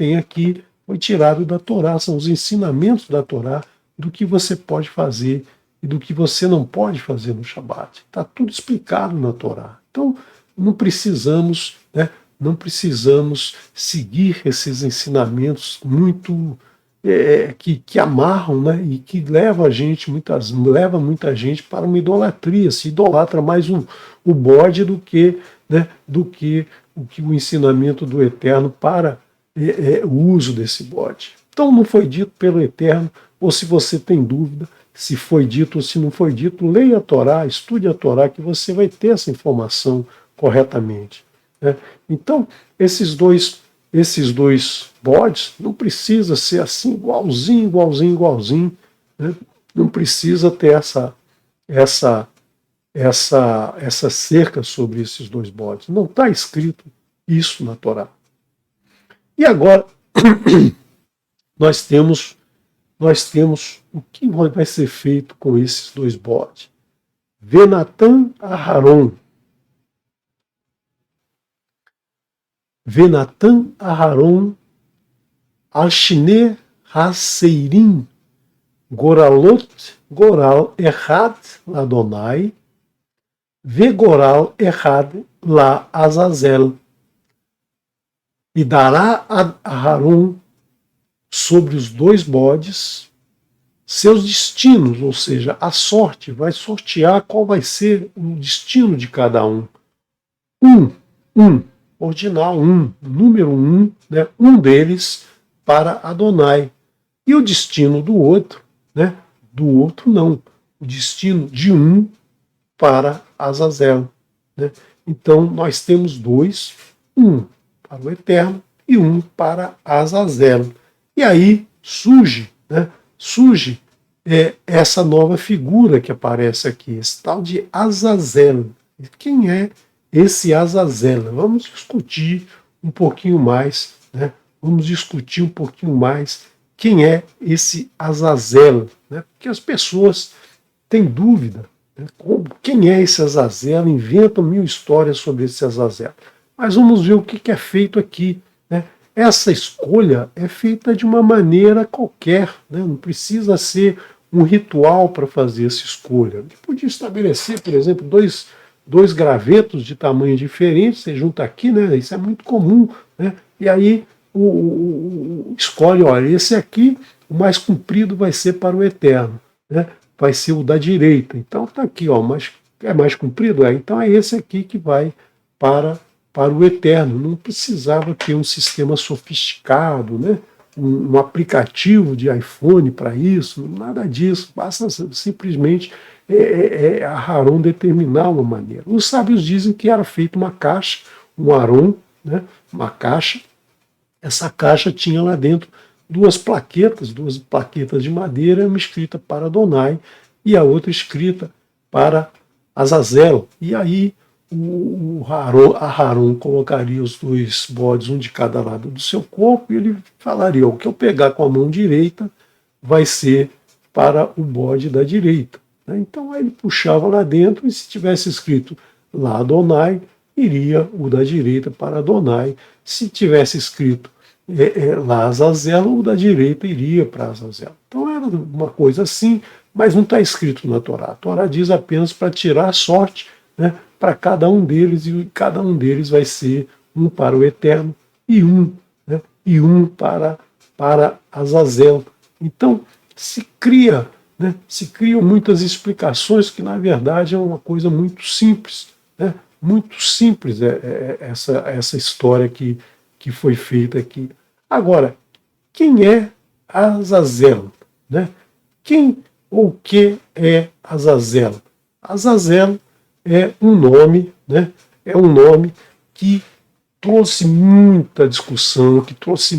foi tirado da Torá, são os ensinamentos da Torá do que você pode fazer e do que você não pode fazer no Shabat. Está tudo explicado na Torá. Então, não precisamos seguir esses ensinamentos muito que amarram, né, e que leva muita gente para uma idolatria. Se idolatra mais o bode do que o ensinamento do Eterno para o uso desse bode. Então não foi dito pelo Eterno, ou se você tem dúvida se foi dito ou se não foi dito, leia a Torá, estude a Torá, que você vai ter essa informação corretamente. Né? Então, esses dois bodes não precisa ser assim, igualzinho, né? Não precisa ter essa cerca sobre esses 2 bodes. Não está escrito isso na Torá. E agora nós temos o que vai ser feito com esses 2 bodes. Venatan Aharon. Venatan Aharon Al-Shine Haseirim Goralot Goral Echad Ladonai Vegoral Echad La Azazel. E dará a Aharon sobre os 2 bodes seus destinos, ou seja, a sorte, vai sortear qual vai ser o destino de cada um. Ordinal, número 1, né, um deles para Adonai. E o destino do outro, né, não. O destino de um para Azazel. Né? Então nós temos 2, um para o Eterno e um para Azazel. E aí surge essa nova figura que aparece aqui, esse tal de Azazel. Quem é esse Azazel? Vamos discutir um pouquinho mais, né? Quem é esse Azazel, né? Porque as pessoas têm dúvida, né? Quem é esse Azazel, inventam 1000 histórias sobre esse Azazel. Mas vamos ver o que é feito aqui, né? Essa escolha é feita de uma maneira qualquer, né? Não precisa ser um ritual para fazer essa escolha. Ele podia estabelecer, por exemplo, dois gravetos de tamanho diferente, você junta aqui, né? Isso é muito comum, né? E aí escolhe, olha, esse aqui, o mais comprido vai ser para o Eterno, né? Vai ser o da direita. Então tá aqui, ó, mas é mais comprido? Então é esse aqui que vai para o Eterno. Não precisava ter um sistema sofisticado, né? Um aplicativo de iPhone para isso, nada disso, basta simplesmente Aharon determinar uma maneira. Os sábios dizem que era feita uma caixa, um Aron, né? Uma caixa. Essa caixa tinha lá dentro duas plaquetas de madeira, uma escrita para Adonai e a outra escrita para Azazel. E aí Aharon colocaria os dois bodes, um de cada lado do seu corpo, e ele falaria: o que eu pegar com a mão direita vai ser para o bode da direita. Né? Então aí ele puxava lá dentro, e se tivesse escrito lá Adonai, iria o da direita para Adonai. Se tivesse escrito lá Azazel, o da direita iria para Azazel. Então era uma coisa assim, mas não está escrito na Torá. A Torá diz apenas para tirar a sorte, né, para cada um deles, e cada um deles vai ser um para o Eterno né, e um para Azazel. Então se criam muitas explicações que na verdade é uma coisa muito simples, né, muito simples essa história que foi feita aqui. Agora, quem é Azazel? Né? Quem ou que é Azazel? Azazel é um nome, né? É um nome que trouxe muita discussão, que trouxe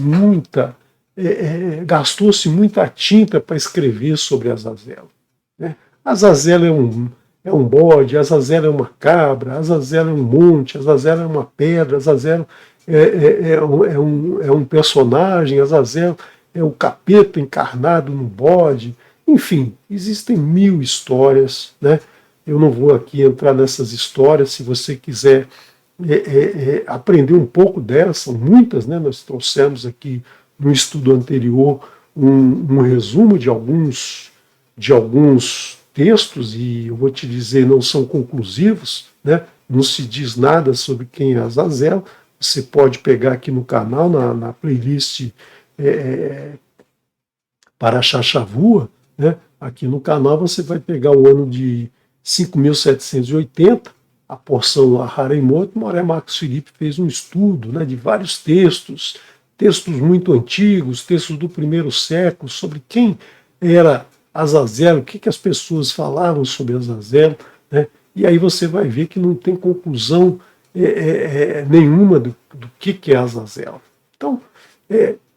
gastou-se muita tinta para escrever sobre Azazel. Né? Azazel é um bode, Azazel é uma cabra, Azazel é um monte, Azazel é uma pedra, Azazel é um personagem, Azazel é o capeta encarnado no bode. Enfim, existem 1000 histórias, né? Eu não vou aqui entrar nessas histórias. Se você quiser aprender um pouco delas, são muitas, né? Nós trouxemos aqui no estudo anterior um resumo de alguns textos, e eu vou te dizer, não são conclusivos, né? Não se diz nada sobre quem é Azazel. Você pode pegar aqui no canal, na playlist para Shavua, né? Aqui no canal você vai pegar o ano de 5.780, a porção Aharemot. Moré Marcos Felipe fez um estudo, né, de vários textos muito antigos, textos do primeiro século, sobre quem era Azazel, o que as pessoas falavam sobre Azazel, né? E aí você vai ver que não tem conclusão nenhuma do que é Azazel. Então,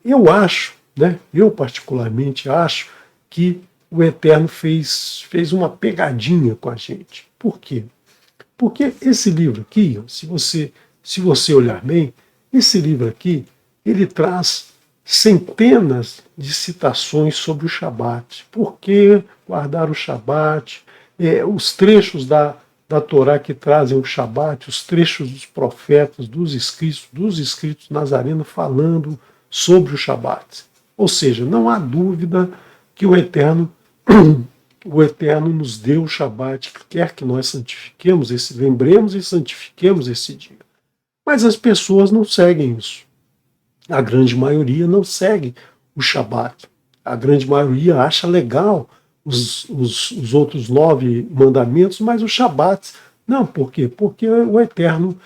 eu acho, né, eu particularmente acho que o Eterno fez uma pegadinha com a gente. Por quê? Porque esse livro aqui, se você olhar bem, esse livro aqui, ele traz centenas de citações sobre o Shabat. Por que guardar o Shabat? Os trechos da Torá que trazem o Shabat, os trechos dos profetas, dos escritos nazarenos falando sobre o Shabat. Ou seja, não há dúvida que o Eterno nos deu o Shabat, que quer que nós santifiquemos lembremos e santifiquemos esse dia. Mas as pessoas não seguem isso. A grande maioria não segue o Shabat. A grande maioria acha legal os outros 9 mandamentos, mas o Shabat não. Por quê? Porque o Eterno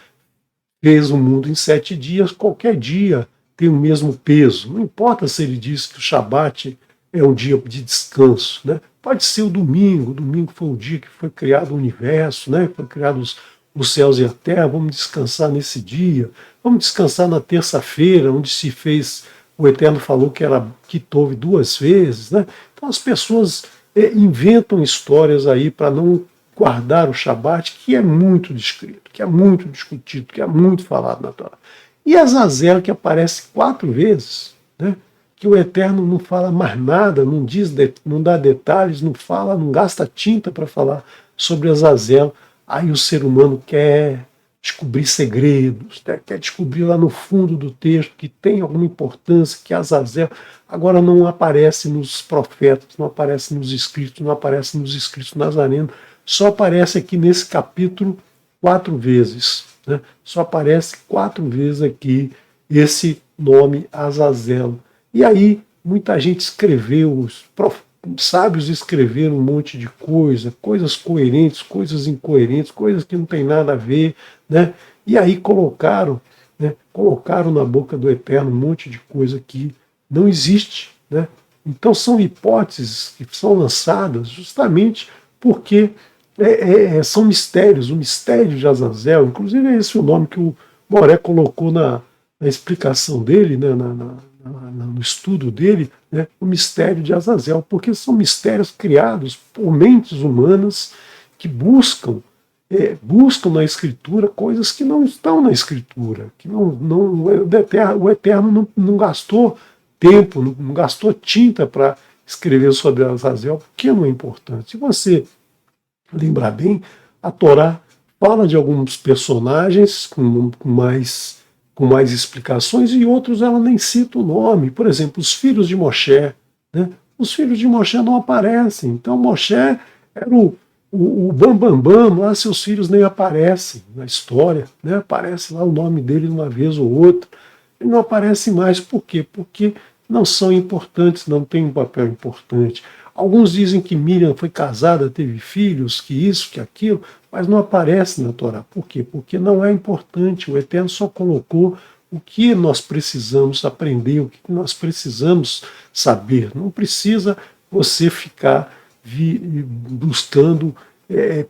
fez o mundo em 7 dias, qualquer dia tem o mesmo peso. Não importa se ele diz que o Shabat é um dia de descanso, né? Pode ser o domingo foi o dia que foi criado o universo, né? Foi criados os céus e a terra. Vamos descansar nesse dia. Vamos descansar na terça-feira, onde se fez, o Eterno falou que houve 2 vezes, né? Então as pessoas inventam histórias aí para não guardar o Shabat, que é muito descrito, que é muito discutido, que é muito falado na Torá. E Azazel, que aparece 4 vezes, né? Que o Eterno não fala mais nada, não dá detalhes, não fala, não gasta tinta para falar sobre Azazel. Aí o ser humano quer descobrir segredos, né? Quer descobrir lá no fundo do texto que tem alguma importância, que Azazel agora não aparece nos profetas, não aparece nos escritos, não aparece nos escritos nazarenos, só aparece aqui nesse capítulo 4 vezes. Né? Só aparece 4 vezes aqui esse nome Azazel. E aí muita gente escreveu, os sábios escreveram um monte de coisas coerentes, coisas incoerentes, coisas que não tem nada a ver, né? E aí colocaram na boca do Eterno um monte de coisa que não existe, né? Então são hipóteses que são lançadas justamente porque são mistérios, o mistério de Azazel. Inclusive é esse o nome que o Moré colocou na explicação dele, né, no estudo dele, né, o mistério de Azazel, porque são mistérios criados por mentes humanas que buscam buscam na Escritura coisas que não estão na Escritura, que o Eterno não gastou tempo, não gastou tinta para escrever sobre Azazel, porque não é importante. Se você lembrar bem, a Torá fala de alguns personagens com mais explicações e outros ela nem cita o nome. Por exemplo, os filhos de Moshe. Né? Os filhos de Moshe não aparecem. Então Moshe era o Bambambam, lá seus filhos nem aparecem na história. Né? Aparece lá o nome dele uma vez ou outra. Ele não aparece mais. Por quê? Porque não são importantes, não têm um papel importante. Alguns dizem que Miriam foi casada, teve filhos, que isso, que aquilo, mas não aparece na Torá. Por quê? Porque não é importante. O Eterno só colocou o que nós precisamos aprender, o que nós precisamos saber. Não precisa você ficar buscando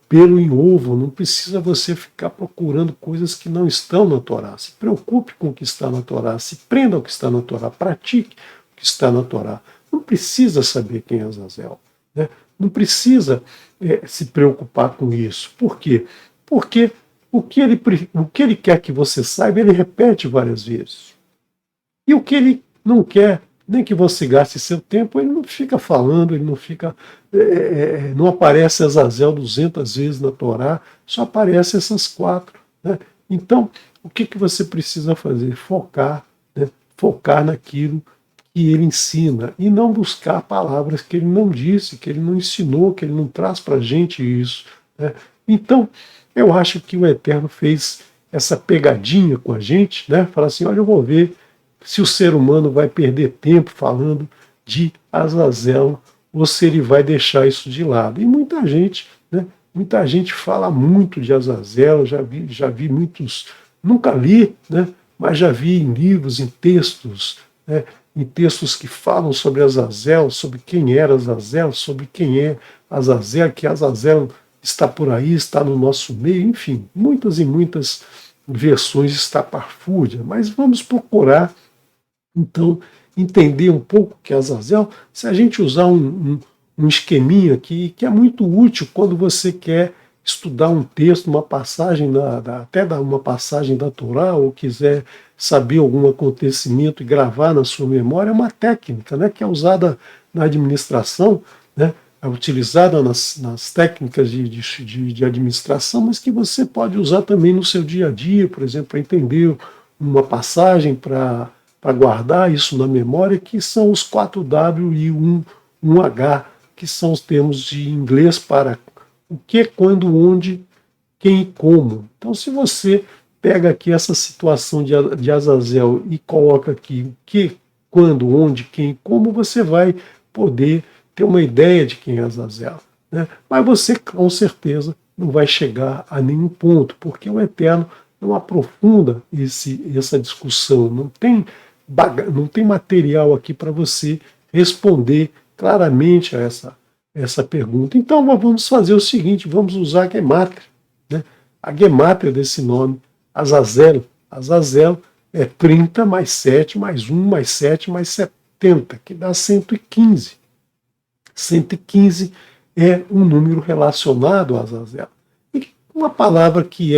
pelo em ovo, não precisa você ficar procurando coisas que não estão na Torá. Se preocupe com o que está na Torá, se prenda ao que está na Torá, pratique o que está na Torá. Não precisa saber quem é Azazel. Né? Não precisa se preocupar com isso. Por quê? Porque o que ele quer que você saiba, ele repete várias vezes. E o que ele não quer, nem que você gaste seu tempo, ele não fica falando, ele não fica. Não aparece Azazel 200 vezes na Torá, só aparece essas 4. Né? Então, o que você precisa fazer? Focar, né? Focar naquilo que ele ensina e não buscar palavras que ele não disse, que ele não ensinou, que ele não traz para a gente isso. Né? Então, eu acho que o Eterno fez essa pegadinha com a gente, né? Fala assim, olha, eu vou ver se o ser humano vai perder tempo falando de Azazel ou se ele vai deixar isso de lado. E muita gente, né? Muita gente fala muito de Azazel, já vi muitos, nunca li, né? Mas já vi em livros, em textos, né? Em textos que falam sobre Azazel, sobre quem era Azazel, sobre quem é Azazel, que Azazel está por aí, está no nosso meio, enfim, muitas e muitas versões estapafúrdias. Mas vamos procurar, então, entender um pouco o que é Azazel, se a gente usar um esqueminha aqui, que é muito útil quando você quer estudar um texto, uma passagem, até uma passagem da Torá, ou quiser saber algum acontecimento e gravar na sua memória, é uma técnica, né, que é usada na administração, né, é utilizada nas técnicas de administração, mas que você pode usar também no seu dia a dia, por exemplo, para entender uma passagem, para guardar isso na memória, que são os 4W e 1H, que são os termos de inglês para o que, quando, onde, quem e como. Então, se você pega aqui essa situação de Azazel e coloca aqui o que, quando, onde, quem e como, você vai poder ter uma ideia de quem é Azazel. Né? Mas você, com certeza, não vai chegar a nenhum ponto, porque o Eterno não aprofunda essa discussão, não tem material aqui para você responder claramente a essa pergunta. Então vamos fazer o seguinte, vamos usar a gemátria. Né? A gemátria desse nome, Azazel. Azazel é 30 mais 7 mais 1 mais 7 mais 70, que dá 115. 115 é um número relacionado a Azazel. E uma palavra que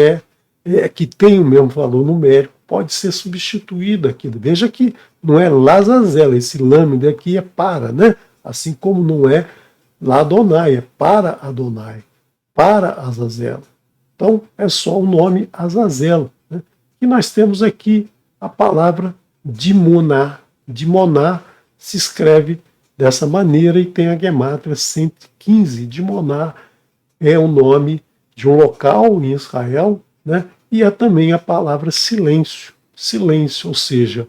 tem o mesmo valor numérico pode ser substituída aqui. Veja que não é Lazazel, esse lâmina aqui é para, né? Assim como não é Ladonai, é para Adonai, para Azazel. Então é só o nome Azazel. Né? E nós temos aqui a palavra Dimoná. Dimoná se escreve dessa maneira e tem a gemátria 115. Dimoná é o nome de um local em Israel, né? E é também a palavra silêncio. Silêncio, ou seja,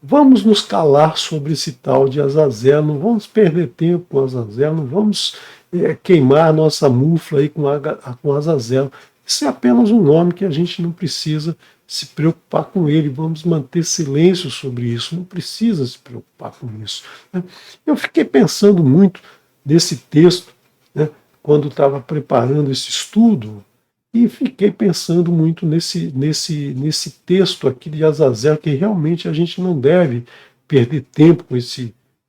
vamos nos calar sobre esse tal de Azazel, não vamos perder tempo com Azazel, não vamos queimar nossa mufla aí com Azazel. Isso é apenas um nome que a gente não precisa se preocupar com ele, vamos manter silêncio sobre isso, não precisa se preocupar com isso. Né? Eu fiquei pensando muito nesse texto, né, quando estava preparando esse estudo, e fiquei pensando muito nesse texto aqui de Azazel, que realmente a gente não deve perder tempo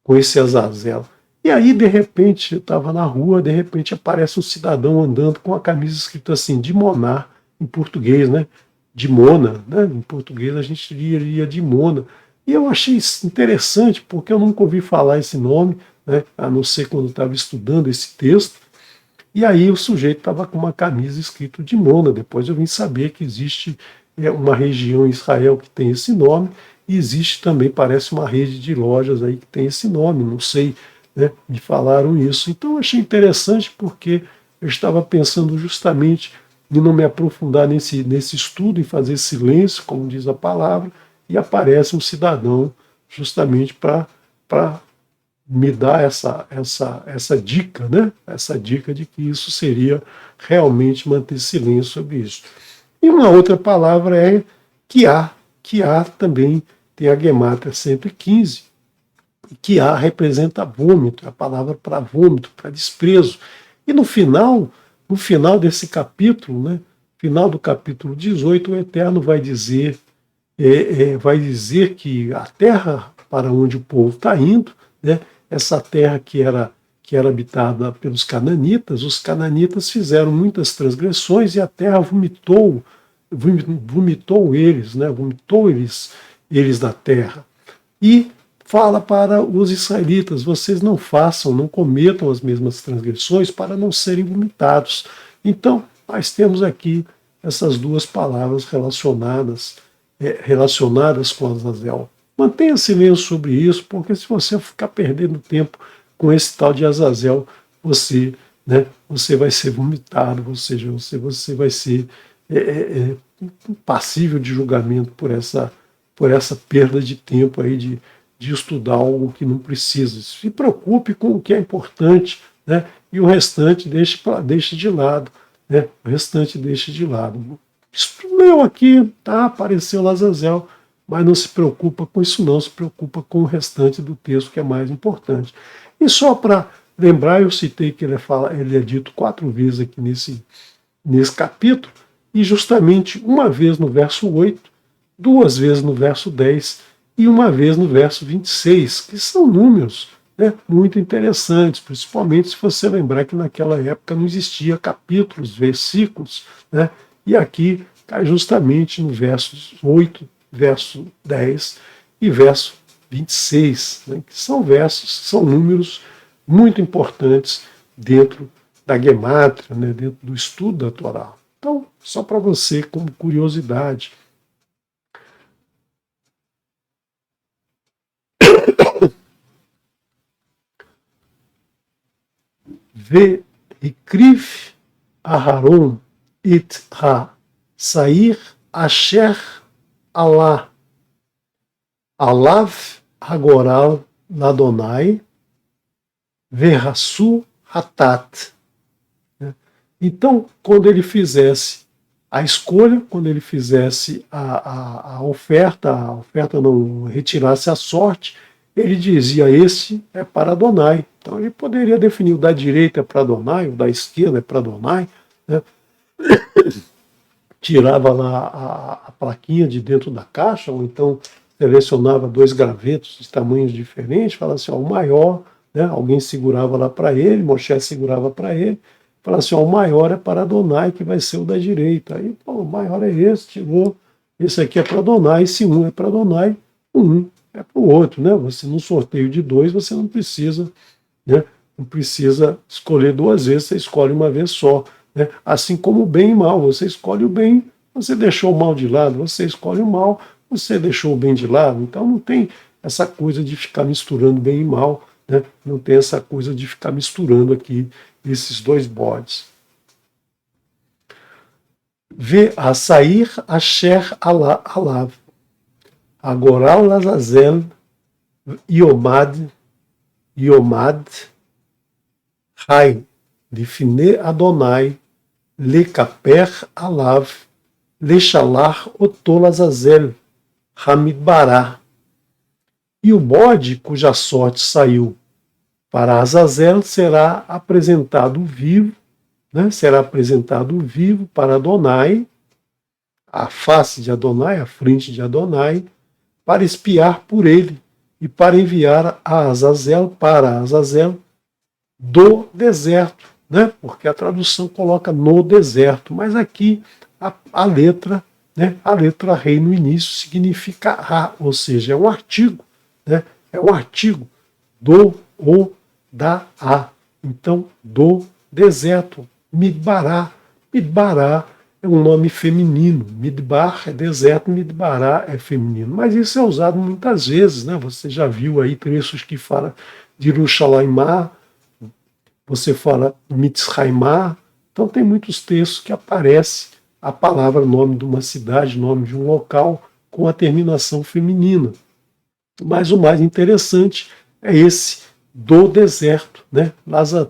com esse Azazel. E aí, de repente, eu estava na rua, de repente aparece um cidadão andando com a camisa escrita assim, de Monar, em português, né? De Mona, né? Em português a gente diria de Mona. E eu achei isso interessante, porque eu nunca ouvi falar esse nome, né? A não ser quando eu estava estudando esse texto. E aí o sujeito estava com uma camisa escrito de Mona. Depois eu vim saber que existe uma região em Israel que tem esse nome, e existe também, parece, uma rede de lojas aí que tem esse nome, não sei, né? Me falaram isso. Então eu achei interessante porque eu estava pensando justamente em não me aprofundar nesse estudo, em fazer silêncio, como diz a palavra, e aparece um cidadão justamente para me dar essa dica, né? Essa dica de que isso seria realmente manter silêncio sobre isso. E uma outra palavra é Kiá. Kiá também tem a gemátria 115. E Kiá representa vômito, é a palavra para vômito, para desprezo. E no final desse capítulo, né? Final do capítulo 18, o Eterno vai dizer que a terra para onde o povo está indo, né? Essa terra que era habitada pelos cananitas, os cananitas fizeram muitas transgressões e a terra vomitou eles, né? Vomitou eles da terra. E fala para os israelitas: vocês não façam, não cometam as mesmas transgressões para não serem vomitados. Então, nós temos aqui essas duas palavras relacionadas com Azazel. Mantenha silêncio sobre isso, porque se você ficar perdendo tempo com esse tal de Azazel, você vai ser vomitado, ou seja, você vai ser passível de julgamento por essa perda de tempo aí de estudar algo que não precisa. Se preocupe com o que é importante, né? E o restante deixe de lado. Né? O restante deixe de lado. Leu aqui, tá? Apareceu Lazazel, mas não se preocupa com isso não, se preocupa com o restante do texto, que é mais importante. E só para lembrar, eu citei que ele é dito 4 vezes aqui nesse capítulo, e justamente uma vez no verso 8, 2 vezes no verso 10 e uma vez no verso 26, que são números, né, muito interessantes, principalmente se você lembrar que naquela época não existia capítulos, versículos, né, e aqui cai justamente no verso 8, verso 10 e verso 26, né, que são números muito importantes dentro da gemátria, né, dentro do estudo da Torá. Então, só para você, como curiosidade. Ve'ikriv Aharon it ha-sair asher Allah alav hagoral ladonai verrasu hatat. Então, quando ele fizesse a escolha, quando ele fizesse a oferta não retirasse a sorte, ele dizia: esse é para Adonai. Então ele poderia definir: o da direita é para Adonai, o da esquerda é para Adonai, né? Tirava lá a plaquinha de dentro da caixa, ou então selecionava 2 gravetos de tamanhos diferentes, falava assim: ó, o maior, né? Alguém segurava lá para ele, Moshe segurava para ele, falava assim: ó, o maior é para Adonai, que vai ser o da direita. Aí, pô, o maior é esse, tirou, esse aqui é para Adonai, esse um é para Adonai, é para o outro, né? Você, num sorteio de 2, você não precisa, né? Não precisa escolher 2 vezes, você escolhe uma vez só, né? Assim como o bem e o mal, você escolhe o bem, você deixou o mal de lado, você escolhe o mal, você deixou o bem de lado. Então não tem essa coisa de ficar misturando bem e mal, né? Não tem essa coisa de ficar misturando aqui esses 2 bodes. Vê a sair asher alav. Agoral Lazazel, Iomad, Hai, Lifne Adonai, Lekaper Alav, Lechalar Otol Lazazel, Hamidbará. E o bode cuja sorte saiu para Azazel será apresentado vivo, né? Será apresentado vivo para Adonai, a face de Adonai, a frente de Adonai, para espiar por ele e para enviar para Azazel do deserto, né? Porque a tradução coloca no deserto, mas aqui a letra, né? A letra rei no início significa a, ou seja, é um artigo, né? É um artigo do ou da a. Então, do deserto, Midbará. Midbará é um nome feminino. Midbar é deserto, Midbará é feminino. Mas isso é usado muitas vezes, né? Você já viu aí trechos que falam de Yerushalayimá, você fala Mitzrayimá. Então tem muitos textos que aparece a palavra, nome de uma cidade, nome de um local, com a terminação feminina. Mas o mais interessante é esse do deserto, né?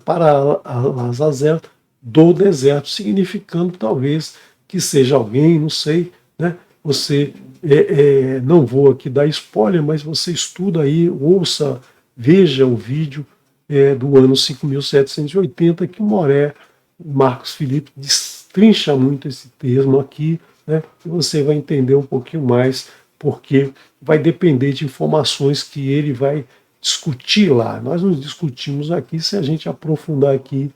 Para Lazazel, do deserto, significando talvez que seja alguém, não sei, né? Você não vou aqui dar spoiler, mas você estuda aí, ouça, veja o vídeo do ano 5780 que o Moré, Marcos Felipe, destrincha muito esse termo aqui, né? E você vai entender um pouquinho mais, porque vai depender de informações que ele vai discutir lá. Nós não discutimos aqui, se a gente aprofundar aqui,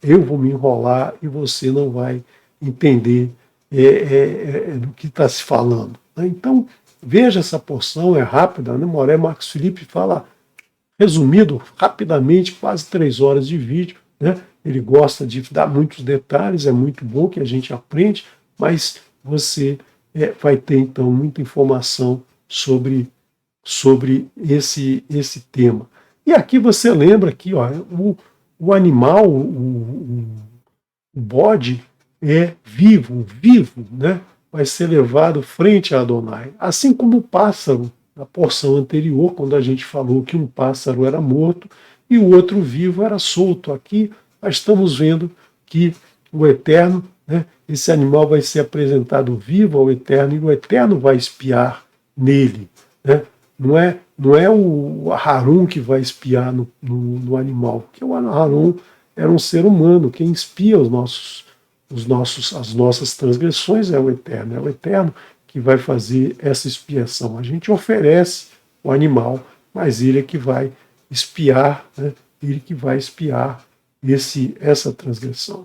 eu vou me enrolar e você não vai entender do que está se falando, né? Então, veja essa porção, é rápida, né? Moré Marcos Felipe fala resumido, rapidamente, quase 3 horas de vídeo, né? Ele gosta de dar muitos detalhes, é muito bom que a gente aprende, mas você vai ter então muita informação sobre esse tema. E aqui você lembra que ó, o animal, o bode é vivo, né? Vai ser levado frente a Adonai. Assim como o pássaro, na porção anterior, quando a gente falou que um pássaro era morto e o outro vivo era solto. Aqui nós estamos vendo que o Eterno, né, esse animal vai ser apresentado vivo ao Eterno e o Eterno vai espiar nele, né? Não é o Harun que vai espiar no animal, porque o Harun era um ser humano. Quem espia as nossas transgressões é o Eterno que vai fazer essa expiação. A gente oferece o animal, mas ele é que vai espiar, né? Ele que vai espiar essa transgressão.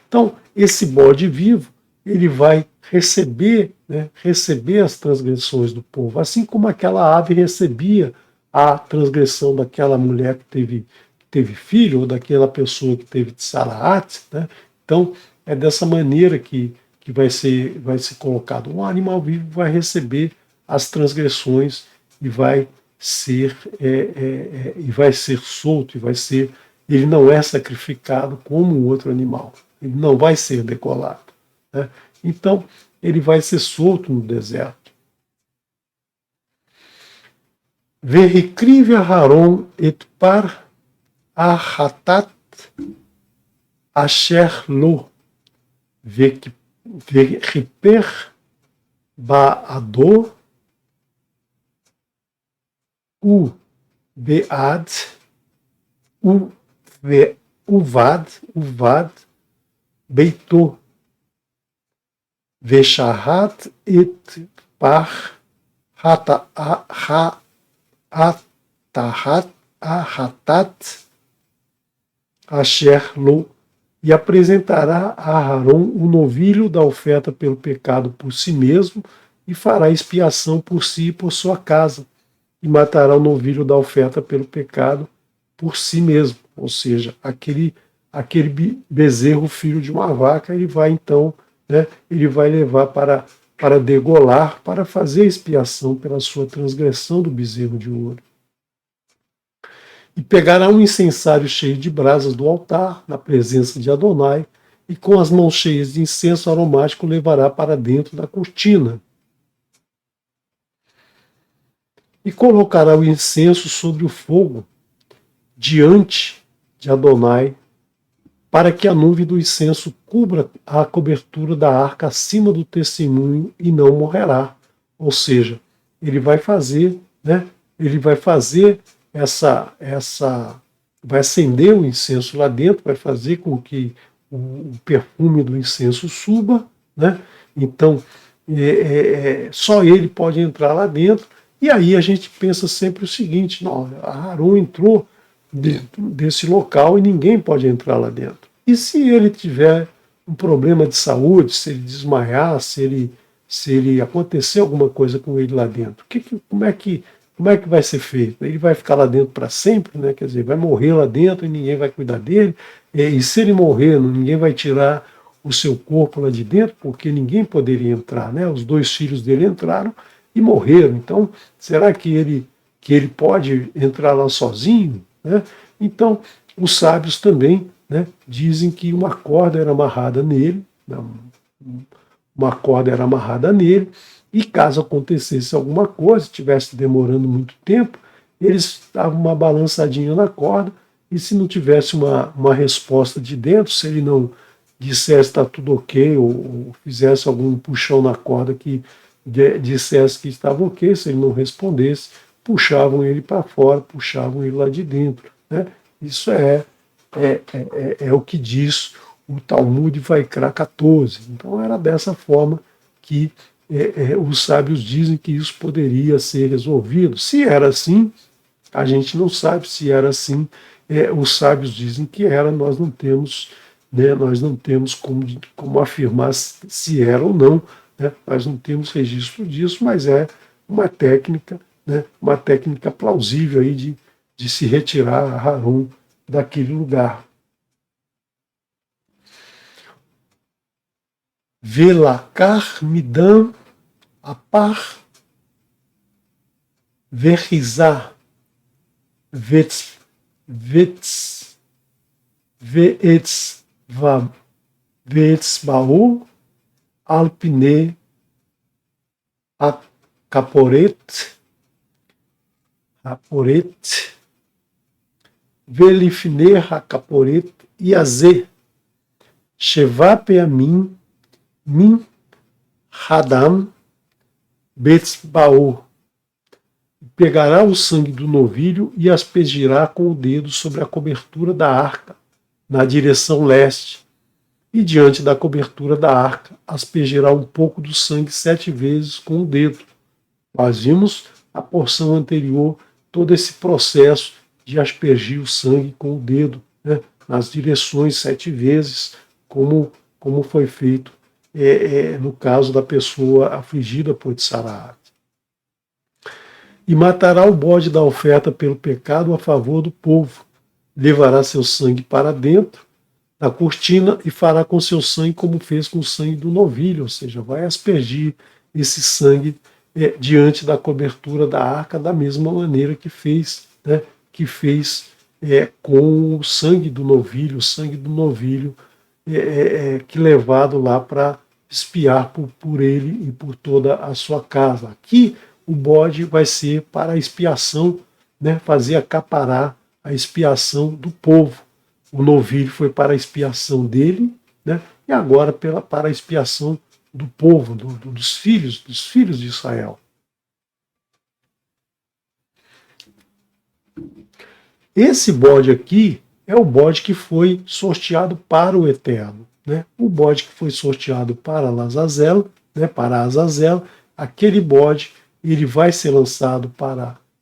Então, esse bode vivo, ele vai receber, né, receber as transgressões do povo, assim como aquela ave recebia a transgressão daquela mulher que teve filho, ou daquela pessoa que teve tsaraat, né? Então, é dessa maneira que vai ser colocado. Um animal vivo vai receber as transgressões e vai ser solto, ele não é sacrificado como o outro animal. Ele não vai ser decolado, né? Então, ele vai ser solto no deserto. Verikrive Aharon et par ahatat asher lo veriper baado u bead uvad beito Veshahat et par ahatat asher lo, e apresentará a Aharon o novilho da oferta pelo pecado por si mesmo, e fará expiação por si e por sua casa, e matará o novilho da oferta pelo pecado por si mesmo, ou seja, aquele bezerro filho de uma vaca, ele vai então, né, ele vai levar para degolar, para fazer expiação pela sua transgressão do bezerro de ouro. E pegará um incensário cheio de brasas do altar, na presença de Adonai, e com as mãos cheias de incenso aromático levará para dentro da cortina. E colocará o incenso sobre o fogo, diante de Adonai, para que a nuvem do incenso cubra a cobertura da arca acima do testemunho, e não morrerá. Ou seja, ele vai fazer, né? Ele vai fazer vai acender o incenso lá dentro, vai fazer com que o perfume do incenso suba, né? Então, só ele pode entrar lá dentro. E aí a gente pensa sempre o seguinte: não, Aharon entrou dentro desse local e ninguém pode entrar lá dentro. E se ele tiver um problema de saúde, se ele desmaiar, se ele acontecer alguma coisa com ele lá dentro, como é que vai ser feito? Ele vai ficar lá dentro para sempre, né? Quer dizer, vai morrer lá dentro e ninguém vai cuidar dele. E se ele morrer, ninguém vai tirar o seu corpo lá de dentro, porque ninguém poderia entrar, né? Os dois filhos dele entraram e morreram. Então, será que ele pode entrar lá sozinho, né? Então, os sábios também, né, dizem que uma corda era amarrada nele, né, uma corda era amarrada nele, e caso acontecesse alguma coisa, estivesse demorando muito tempo, eles davam uma balançadinha na corda, e se não tivesse uma resposta de dentro, se ele não dissesse está tudo ok, ou fizesse algum puxão na corda que dissesse que estava ok, se ele não respondesse, puxavam ele para fora, puxavam ele lá de dentro. Né? Isso é o que diz o Talmud Vaikra 14. Então era dessa forma que os sábios dizem que isso poderia ser resolvido. Se era assim, a gente não sabe se era assim. Os sábios dizem que era, nós não temos, né, nós não temos como afirmar se era ou não. Né? Nós não temos registro disso, mas é uma técnica, né, uma técnica plausível aí de se retirar Harun daquele lugar. Velakar midam apar verizar veetzbaú alpine acaporet velifne acaporet iaze sheva peamim min hadam betzbaú. Pegará o sangue do novilho e aspergirá com o dedo sobre a cobertura da arca, na direção leste, e diante da cobertura da arca aspergirá um pouco do sangue 7 vezes com o dedo. Nós vimos a porção anterior, todo esse processo de aspergir o sangue com o dedo, né, nas direções 7 vezes, como foi feito no caso da pessoa afligida por Tsaraat. E matará o bode da oferta pelo pecado a favor do povo. Levará seu sangue para dentro da cortina e fará com seu sangue como fez com o sangue do novilho, ou seja, vai aspergir esse sangue diante da cobertura da arca da mesma maneira que fez, né, com o sangue do novilho, que levado lá para espiar por ele e por toda a sua casa. Aqui o bode vai ser para a expiação, né, fazer acaparar a expiação do povo. O novilho foi para a expiação dele, né, e agora para a expiação do povo, dos filhos de Israel. Esse bode aqui é o bode que foi sorteado para o Eterno. Né? O bode que foi sorteado para Azazel, né, para Azazel, aquele bode, ele vai ser lançado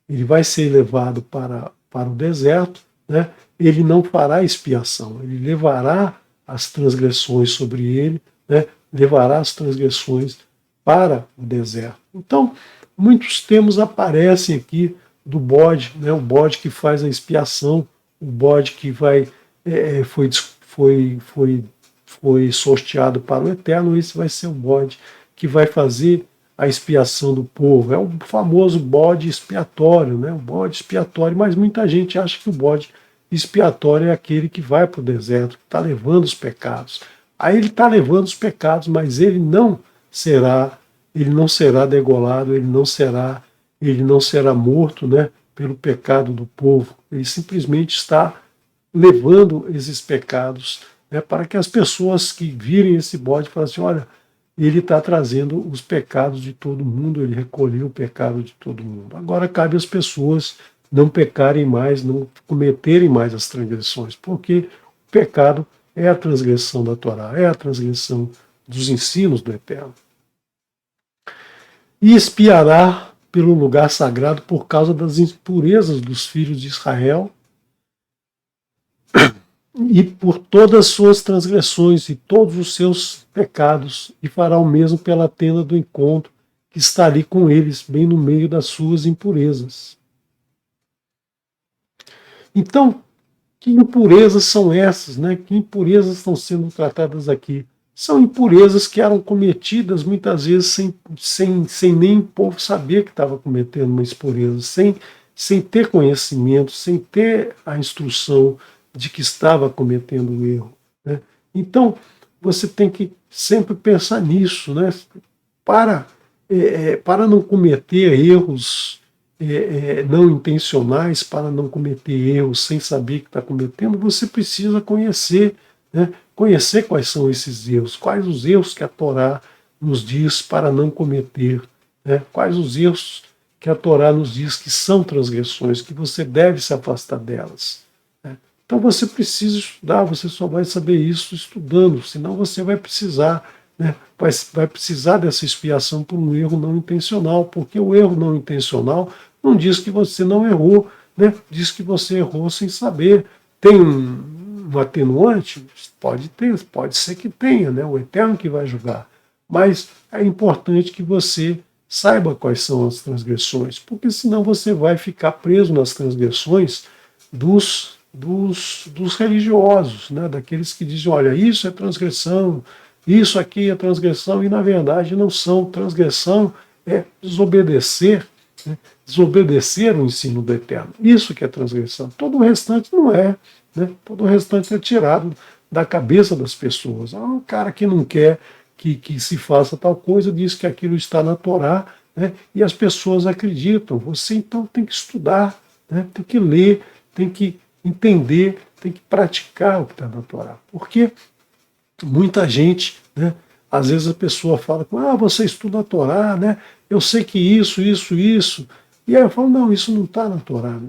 ele vai ser levado para o deserto, né? Ele não fará expiação, ele levará as transgressões sobre ele, né? Levará as transgressões para o deserto. Então, muitos termos aparecem aqui do bode, né? O bode que faz a expiação, o bode que foi sorteado para o Eterno, esse vai ser o bode que vai fazer a expiação do povo. É o famoso bode expiatório, né? O bode expiatório, mas muita gente acha que o bode expiatório é aquele que vai para o deserto, que está levando os pecados. Aí ele está levando os pecados, mas ele não será degolado, ele não será morto, né, pelo pecado do povo. Ele simplesmente está levando esses pecados, né, para que as pessoas que virem esse bode falem assim, olha, ele está trazendo os pecados de todo mundo, ele recolheu o pecado de todo mundo. Agora cabe às pessoas não pecarem mais, não cometerem mais as transgressões, porque o pecado é a transgressão da Torá, é a transgressão dos ensinos do Eterno. E expiará pelo lugar sagrado por causa das impurezas dos filhos de Israel, e por todas as suas transgressões e todos os seus pecados, e fará o mesmo pela tenda do encontro, que está ali com eles, bem no meio das suas impurezas. Então, que impurezas são essas, né? Que impurezas estão sendo tratadas aqui? São impurezas que eram cometidas muitas vezes sem nem o povo saber que estava cometendo uma impureza, sem ter conhecimento, sem ter a instrução de que estava cometendo um erro, né? Então, você tem que sempre pensar nisso, né? Para não cometer erros não intencionais, para não cometer erros sem saber que está cometendo, você precisa conhecer, né? Conhecer quais são esses erros, quais os erros que a Torá nos diz para não cometer, né? Quais os erros que a Torá nos diz que são transgressões, que você deve se afastar delas, né? Então você precisa estudar, você só vai saber isso estudando, senão você vai precisar, né? Vai precisar dessa expiação por um erro não intencional, porque o erro não intencional não diz que você não errou, né? Diz que você errou sem saber. Tem um atenuante? Pode ter, pode ser que tenha, né? O Eterno que vai julgar. Mas é importante que você saiba quais são as transgressões, porque senão você vai ficar preso nas transgressões dos religiosos, né? Daqueles que dizem, olha, isso é transgressão, isso aqui é transgressão, e na verdade não são. Transgressão é desobedecer, né? Desobedecer o ensino do Eterno. Isso que é transgressão. Todo o restante não é, né? Todo o restante é tirado da cabeça das pessoas. Um cara que não quer que se faça tal coisa diz que aquilo está na Torá, né? E as pessoas acreditam. Você então tem que estudar, né? Tem que ler, tem que entender, tem que praticar o que está na Torá. Porque muita gente, né? Às vezes a pessoa fala, você estuda a Torá, né? Eu sei que isso. E aí eu falo, não, isso não está na Torá.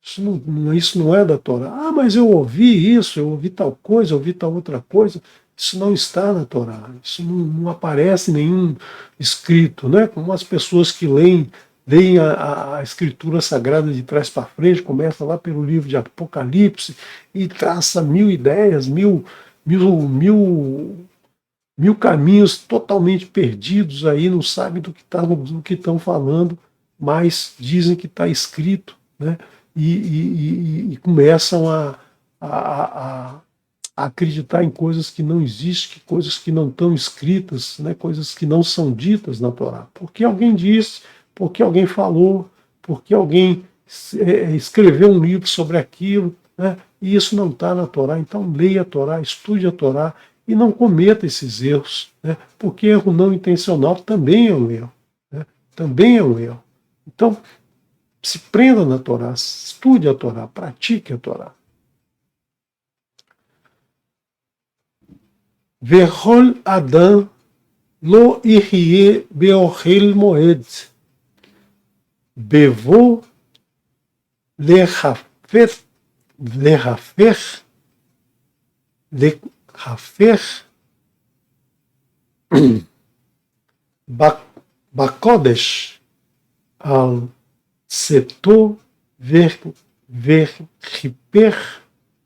Isso não é da Torá. Mas eu ouvi isso, eu ouvi tal coisa, eu ouvi tal outra coisa. Isso não está na Torá. Isso não aparece nenhum escrito, né? Como as pessoas que leem a Escritura Sagrada de trás para frente, começa lá pelo livro de Apocalipse e traça mil ideias, mil caminhos totalmente perdidos aí, não sabem do que estão falando, mas dizem que está escrito, né? E começam a acreditar em coisas que não existem, coisas que não estão escritas, né? Coisas que não são ditas na Torá. Porque alguém disse, porque alguém falou, porque alguém escreveu um livro sobre aquilo, né? E isso não está na Torá. Então leia a Torá, estude a Torá e não cometa esses erros, né? Porque erro não intencional também é um erro, né? Também é um erro. Então, se prenda na Torá, estude a Torá, pratique a Torá. Vechol Adam lo ichye beochel moed, bevo lechafer bakodesh al setor verriper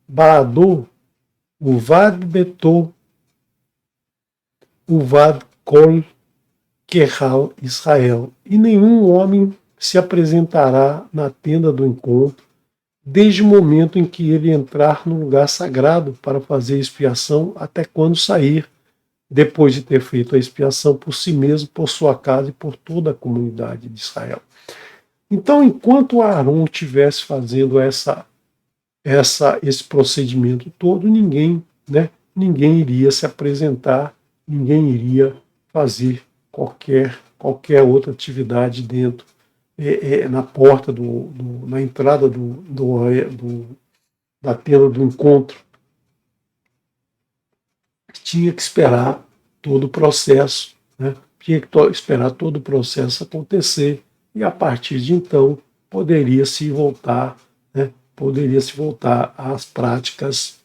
baado uvad beto uvad kol Querral Israel, e nenhum homem se apresentará na tenda do encontro desde o momento em que ele entrar no lugar sagrado para fazer expiação até quando sair, depois de ter feito a expiação por si mesmo, por sua casa e por toda a comunidade de Israel. Então, enquanto Aaron estivesse fazendo esse procedimento todo, ninguém iria se apresentar, ninguém iria fazer qualquer outra atividade dentro, na porta, na entrada da tenda do encontro. Tinha que esperar todo o processo, né? Tinha que esperar todo o processo acontecer, e a partir de então poderia-se voltar às práticas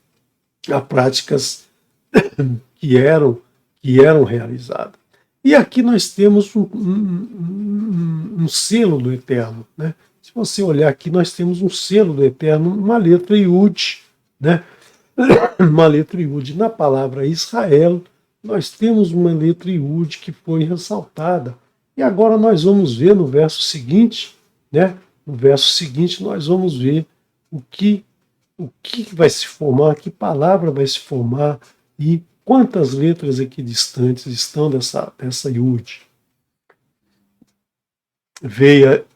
que eram realizadas. E aqui nós temos um selo do Eterno, né? Se você olhar aqui, nós temos um selo do Eterno, uma letra Yud, né? uma letra Iud. Na palavra Israel, nós temos uma letra Iud que foi ressaltada. E agora nós vamos ver no verso seguinte, né? No verso seguinte nós vamos ver o que vai se formar, que palavra vai se formar e quantas letras equidistantes estão dessa Iud.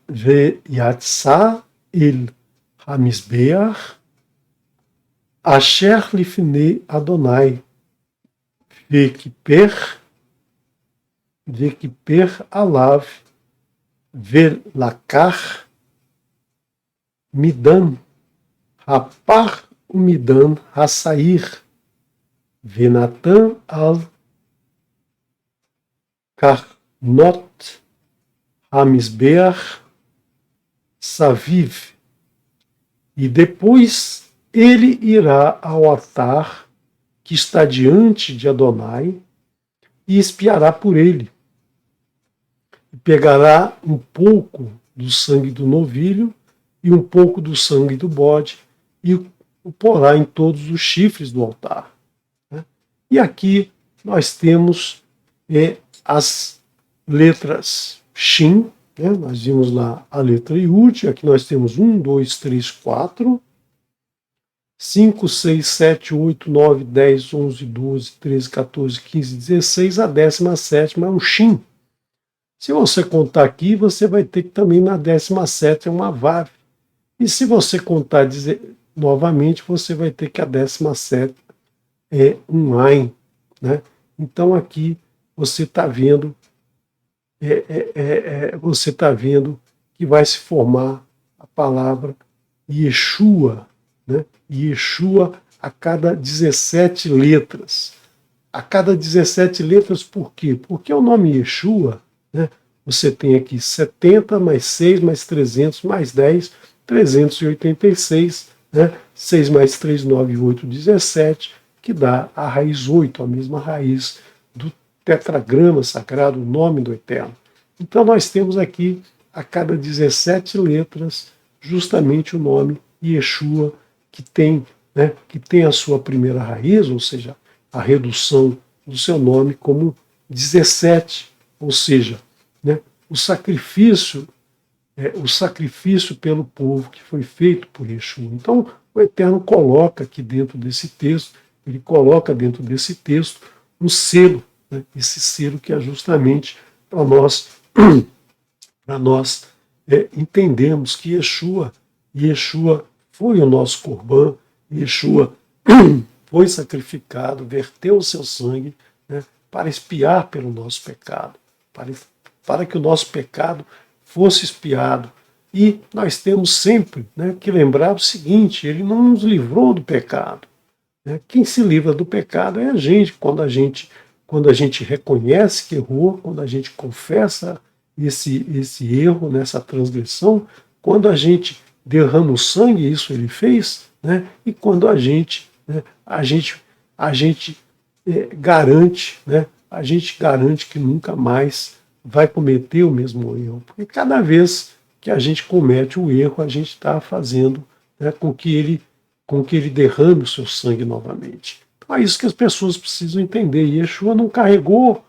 Veyatsa el Hamizbeach Asher lifnei Adonai Vekiper alav velakar midan rapar umidan hasair venatan al karnot hamizbeach saviv. E depois ele irá ao altar que está diante de Adonai e espiará por ele. E pegará um pouco do sangue do novilho e um pouco do sangue do bode e o porá em todos os chifres do altar. E aqui nós temos as letras Shin, né? Nós vimos lá a letra Yud, aqui nós temos 1, 2, 3, 4, 5, 6, 7, 8, 9, 10, 11, 12, 13, 14, 15, 16, a 17ª é um Shin. Se você contar aqui, você vai ter que também na 17ª é uma Vav. E se você contar novamente, você vai ter que a 17ª é um Ain, né? Então aqui você está vendo, você está vendo que vai se formar a palavra Yeshua, né? Yeshua a cada 17 letras. A cada 17 letras, por quê? Porque o nome Yeshua, né? Você tem aqui 70 mais 6 mais 300 mais 10, 386, né? 6 mais 3, 9, 8, 17, que dá a raiz 8, a mesma raiz do tetragrama sagrado, o nome do Eterno. Então nós temos aqui, a cada 17 letras, justamente o nome Yeshua, que tem a sua primeira raiz, ou seja, a redução do seu nome como 17, ou seja, né, o sacrifício pelo povo que foi feito por Yeshua. Então, o Eterno coloca aqui dentro desse texto, ele coloca dentro desse texto um selo, né, esse selo que é justamente para nós entendemos que Yeshua foi o nosso Corban, Yeshua foi sacrificado, verteu o seu sangue, né, para expiar pelo nosso pecado, para que o nosso pecado fosse expiado. E nós temos sempre, né, que lembrar o seguinte: ele não nos livrou do pecado. Né? Quem se livra do pecado é a gente, quando a gente reconhece que errou, quando a gente confessa esse erro, nessa transgressão, quando a gente derrama o sangue, isso ele fez, né? E quando a gente garante, né? A gente garante que nunca mais vai cometer o mesmo erro, porque cada vez que a gente comete o erro, a gente está fazendo, né, com que ele derrame o seu sangue novamente. Então é isso que as pessoas precisam entender. E Yeshua não carregou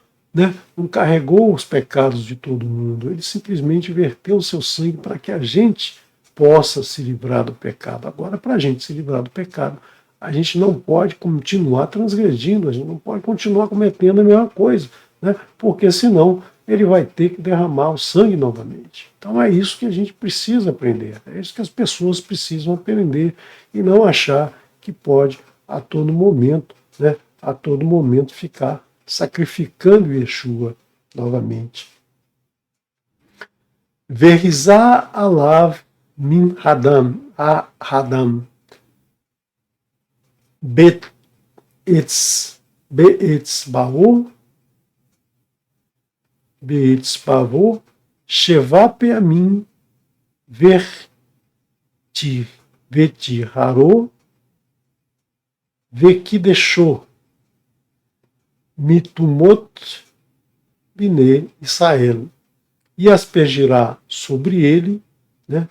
os pecados de todo mundo, ele simplesmente verteu o seu sangue para que a gente possa se livrar do pecado. Agora, para a gente se livrar do pecado, a gente não pode continuar transgredindo, a gente não pode continuar cometendo a mesma coisa, né? Porque senão ele vai ter que derramar o sangue novamente. Então é isso que a gente precisa aprender, é isso que as pessoas precisam aprender e não achar que pode a todo momento, né, ficar sacrificando Yeshua novamente. Verizá alav min hadam, be'etzbavo, sheva pe'amim, vetiraro, vekidesho, mitumot bine Israel, e aspergirá sobre ele, né,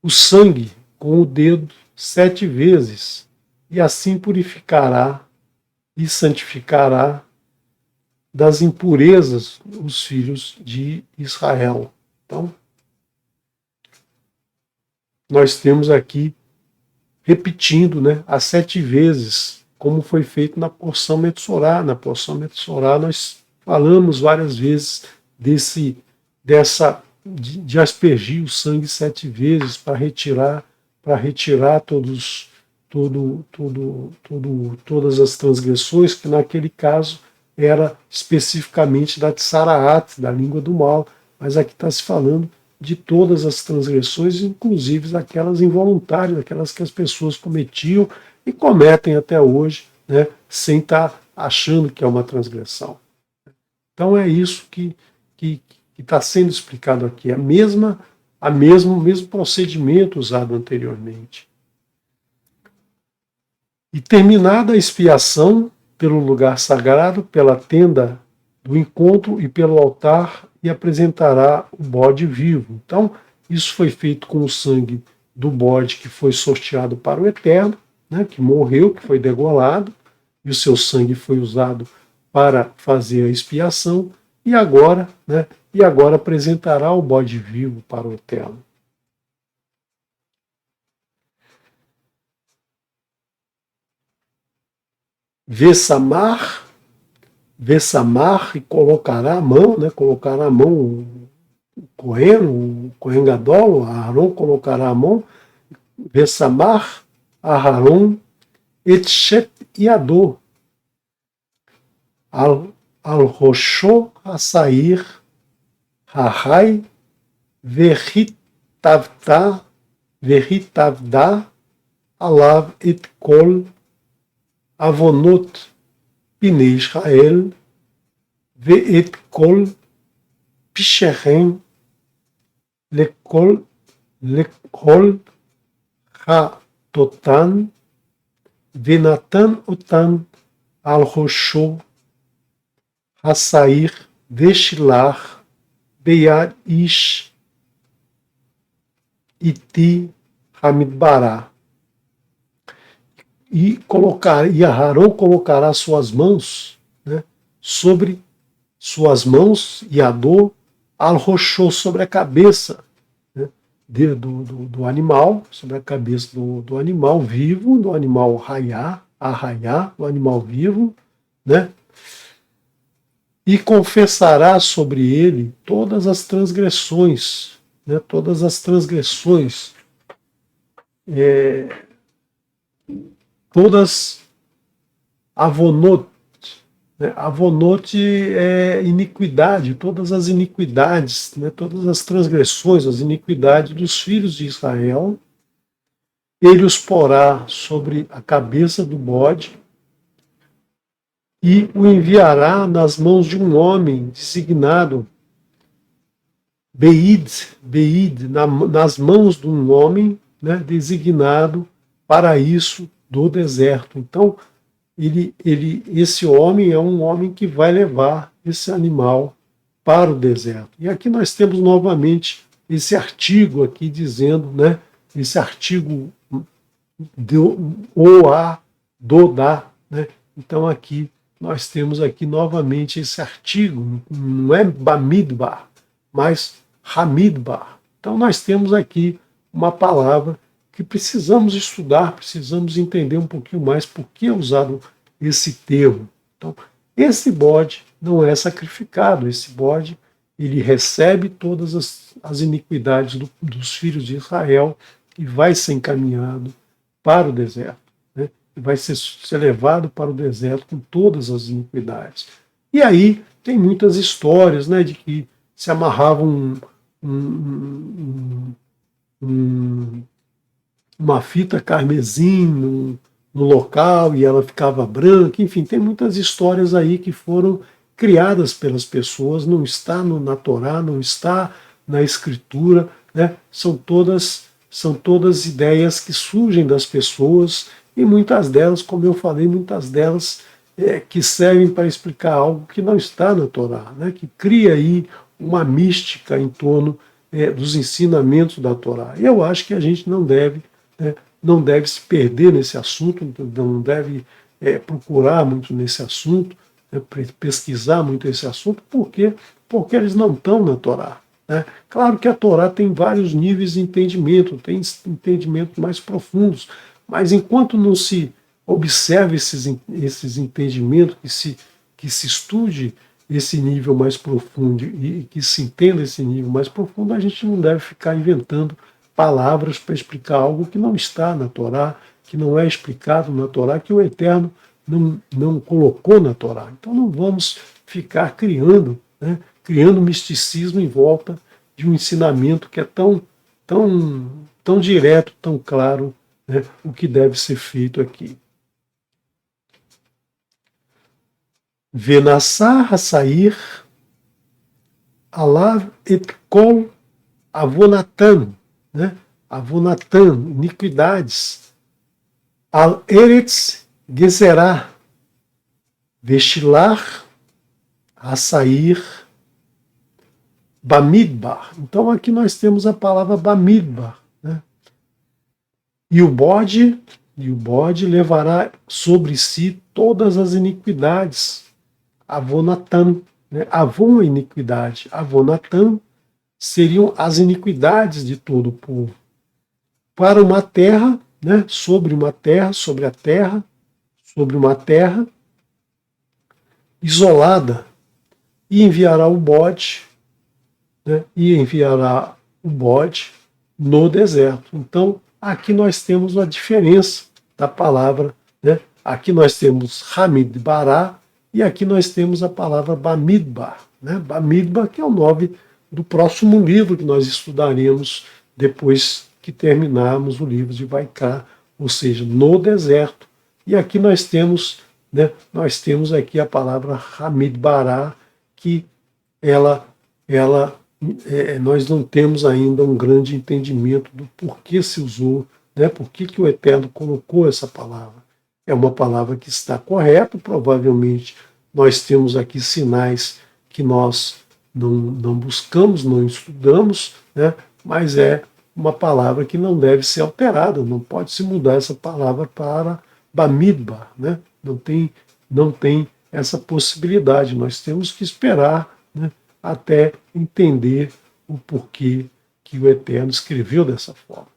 o sangue com o dedo 7 vezes, e assim purificará e santificará das impurezas os filhos de Israel. Então, nós temos aqui, repetindo, né, as 7 vezes, como foi feito na porção Metsorá. Na porção Metsorá nós falamos várias vezes de aspergir o sangue 7 vezes para retirar todas as transgressões, que naquele caso era especificamente da Tsaraat, da língua do mal, mas aqui está se falando de todas as transgressões, inclusive aquelas involuntárias, aquelas que as pessoas cometiam e cometem até hoje, né, sem estar achando que é uma transgressão. Então é isso que está sendo explicado aqui, o mesmo procedimento usado anteriormente. E terminada a expiação pelo lugar sagrado, pela tenda do encontro e pelo altar, e apresentará o bode vivo. Então, isso foi feito com o sangue do bode que foi sorteado para o Eterno, né, que morreu, que foi degolado, e o seu sangue foi usado para fazer a expiação, e agora apresentará o bode vivo para o Eterno. Vessamar, e colocará a mão, né, o Cohen Gadol, Aharon colocará a mão, Vessamar, Aharon, Etchet Yador, Al-Rosho Asair, Hahai, Verhitavda, Alav et Kol, Avonot Pnei Israel, Ve'et Kol Pisherem, Lekol HaTotan, Venatan Otan Al Rosho Hasair Veshilar Beyar Ish Iti Hamidbará. E Aharon colocará suas mãos, né, sobre suas mãos, e Ador al-Roshô, sobre a cabeça, né, do animal, sobre a cabeça do animal vivo, do animal arraiá, do animal vivo, né, e confessará sobre ele todas as transgressões, né, todas avonot, né? Avonot é iniquidade, todas as iniquidades, né? Todas as transgressões, as iniquidades dos filhos de Israel. Ele os porá sobre a cabeça do bode e o enviará nas mãos de um homem designado, nas mãos de um homem, né, designado para isso do deserto. Então, esse homem é um homem que vai levar esse animal para o deserto. E aqui nós temos novamente esse artigo aqui dizendo, né, esse artigo dodá, né? Então aqui nós temos aqui novamente esse artigo, não é Bamidbar, mas Hamidbar. Então nós temos aqui uma palavra que precisamos estudar, precisamos entender um pouquinho mais por que é usado esse termo. Então, esse bode não é sacrificado, esse bode ele recebe todas as iniquidades dos filhos de Israel e vai ser encaminhado para o deserto, né? E vai ser levado para o deserto com todas as iniquidades. E aí tem muitas histórias, né, de que se amarravam uma fita carmesim no local e ela ficava branca, enfim, tem muitas histórias aí que foram criadas pelas pessoas, não está na Torá, não está na Escritura, né? São todas ideias que surgem das pessoas e muitas delas, como eu falei, que servem para explicar algo que não está na Torá, né? Que cria aí uma mística em torno dos ensinamentos da Torá. E eu acho que a gente não deve, né, não deve se perder nesse assunto, não deve procurar muito nesse assunto, pesquisar muito esse assunto, por quê? Porque eles não estão na Torá. Né? Claro que a Torá tem vários níveis de entendimento, tem entendimentos mais profundos, mas enquanto não se observe esses entendimentos, que se estude esse nível mais profundo e que se entenda esse nível mais profundo, a gente não deve ficar inventando palavras para explicar algo que não está na Torá, que não é explicado na Torá, que o Eterno não colocou na Torá. Então não vamos ficar criando misticismo em volta de um ensinamento que é tão direto, tão claro, né, o que deve ser feito aqui. Venassar a sair, alav et kol avonatan, né? Avonatan, iniquidades. Al eretz gezerá, vestilar, a sair, bamidbar. Então aqui nós temos a palavra bamidbar, né? E o bode levará sobre si todas as iniquidades. Avonatan, né? Avon é iniquidade, avonatan seriam as iniquidades de todo o povo. Para uma terra, né? Sobre uma terra, sobre a terra, sobre uma terra isolada, e enviará o bode, né? E enviará o bode no deserto. Então, aqui nós temos a diferença da palavra, né? Aqui nós temos Hamid Bará, e aqui nós temos a palavra Bamidbar, né? Bamidbar, que é o nome do próximo livro que nós estudaremos depois que terminarmos o livro de Vaikra, ou seja, no deserto. E aqui nós temos, né, aqui a palavra Hamid Bará, que nós não temos ainda um grande entendimento do porquê se usou, né, por que o Eterno colocou essa palavra. É uma palavra que está correta, provavelmente nós temos aqui sinais que nós não buscamos, não estudamos, né, mas é uma palavra que não deve ser alterada, não pode se mudar essa palavra para Bamidbar, né? Não tem essa possibilidade, nós temos que esperar, né, até entender o porquê que o Eterno escreveu dessa forma.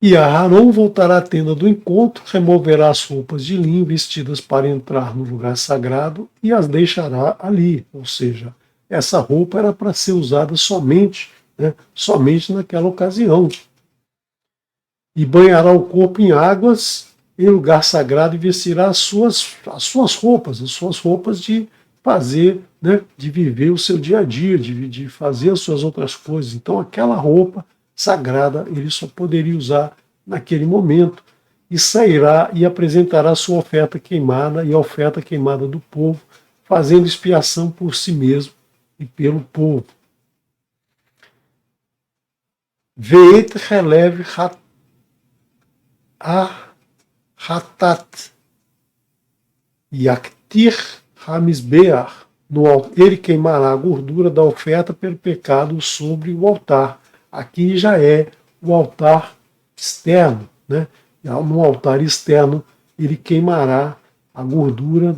E Aharon voltará à tenda do encontro, removerá as roupas de linho vestidas para entrar no lugar sagrado e as deixará ali. Ou seja, essa roupa era para ser usada somente, né, somente naquela ocasião. E banhará o corpo em águas em lugar sagrado e vestirá as suas roupas de fazer, né, de viver o seu dia a dia, de fazer as suas outras coisas. Então aquela roupa sagrada ele só poderia usar naquele momento, e sairá e apresentará sua oferta queimada e a oferta queimada do povo, fazendo expiação por si mesmo e pelo povo. Veit relev hatat yaktir hamizbeach, ele queimará a gordura da oferta pelo pecado sobre o altar. Aqui já é o altar externo, né? No altar externo ele queimará a gordura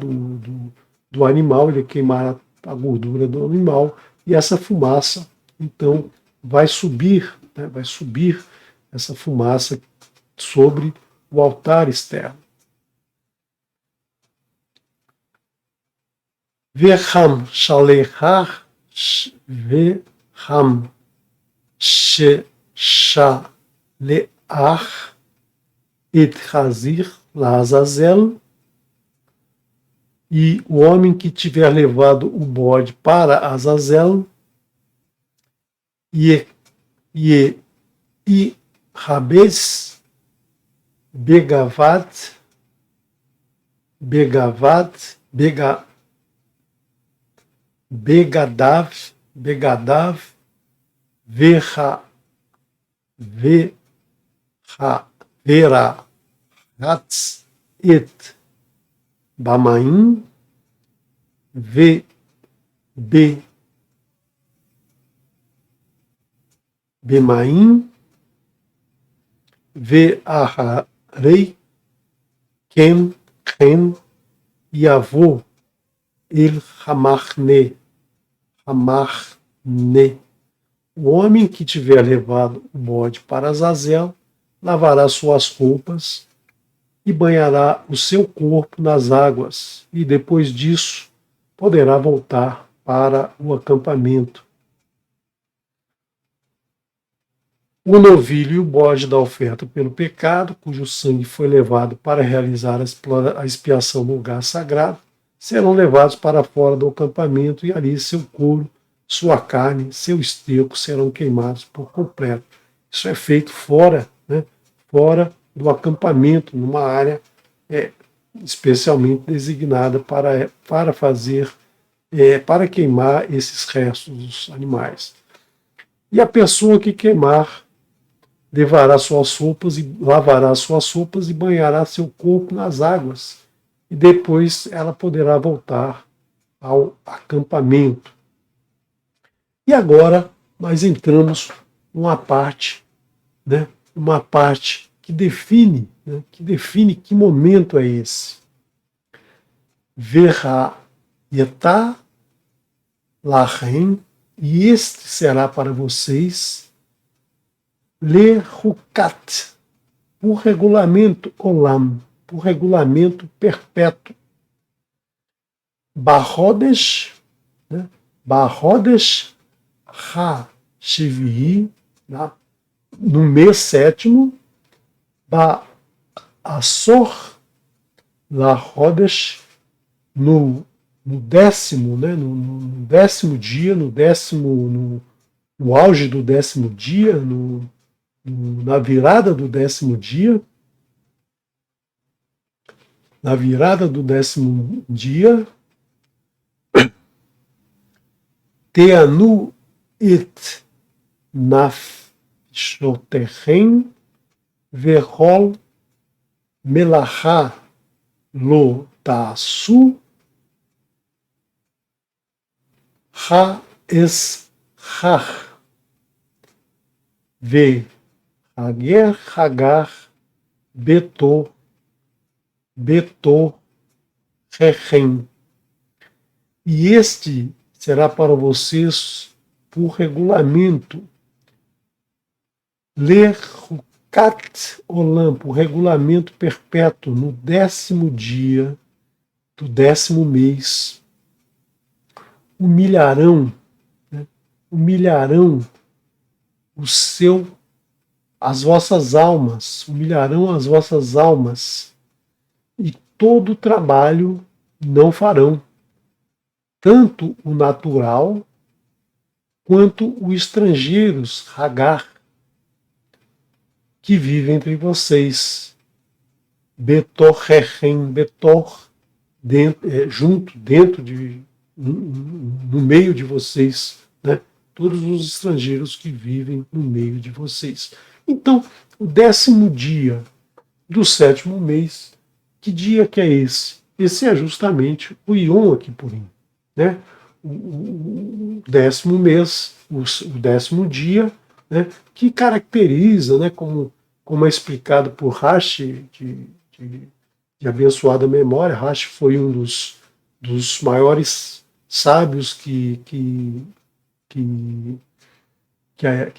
do animal, ele queimará a gordura do animal, e essa fumaça então vai subir, né? Vai subir essa fumaça sobre o altar externo. Veham shalechar veham sheshaleach et hazir lazazel, e o homem que tiver levado o bode para Azazel, e Rabes Begavad Begadav Verá Hatz et Bamaim Bemaim, Ve'aharei, Ken, Ren, Yavô, El Hamachne, Hamachne. O homem que tiver levado o bode para Azazel, lavará suas roupas e banhará o seu corpo nas águas, e depois disso poderá voltar para o acampamento. O novilho e o bode da oferta pelo pecado, cujo sangue foi levado para realizar a expiação no lugar sagrado, serão levados para fora do acampamento e ali seu couro, sua carne, seu esterco serão queimados por completo. Isso é feito fora, né, fora do acampamento, numa área especialmente designada para fazer, para queimar esses restos dos animais. E a pessoa que queimar levará suas roupas e lavará suas roupas e banhará seu corpo nas águas, e depois ela poderá voltar ao acampamento. E agora nós entramos numa parte, né, uma parte que define, né, que momento é esse. Verá Yetá Lachem, e este será para vocês Lehukat, por regulamento Olam, por regulamento perpétuo. Bahodesh, né? Bahodesh Ha-Shivii, né? No mês sétimo, Ba-Asor La-Hodesh, no décimo, né? No décimo dia, no auge do décimo dia, na virada do décimo dia, Teanu et nafshotechem vechol melacha lo ta'asu ha-eshach Hager Hagar Beto Rechem. E este será para vocês por regulamento. Lehukat Olam, por regulamento perpétuo, no 10º dia do 10º mês. Humilharão as vossas almas, humilharão as vossas almas, e todo trabalho não farão, tanto o natural quanto os estrangeiros, Hagar, que vivem entre vocês. Betorrechem, junto, no meio de vocês, né? Todos os estrangeiros que vivem no meio de vocês. Então, o 10º dia do 7º mês, que dia que é esse? Esse é justamente o Yom Kippurim, né? O 10º mês, o 10º dia, né? Que caracteriza, né? Como é explicado por Rashi, de abençoada memória. Rashi foi um dos maiores sábios que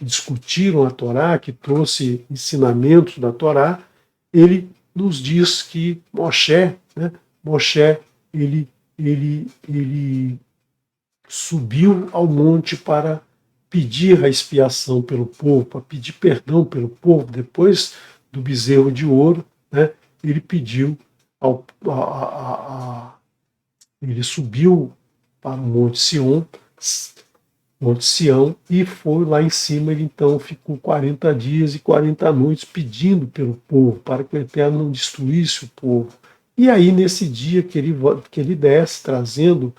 discutiram a Torá, que trouxe ensinamentos da Torá. Ele nos diz que Moshe, ele subiu ao monte para pedir a expiação pelo povo, para pedir perdão pelo povo. Depois do bezerro de ouro, né, ele pediu ele subiu para o Monte Sião, e foi lá em cima. Ele então ficou 40 dias e 40 noites pedindo pelo povo, para que o Eterno não destruísse o povo. E aí, nesse dia que ele desce, trazendo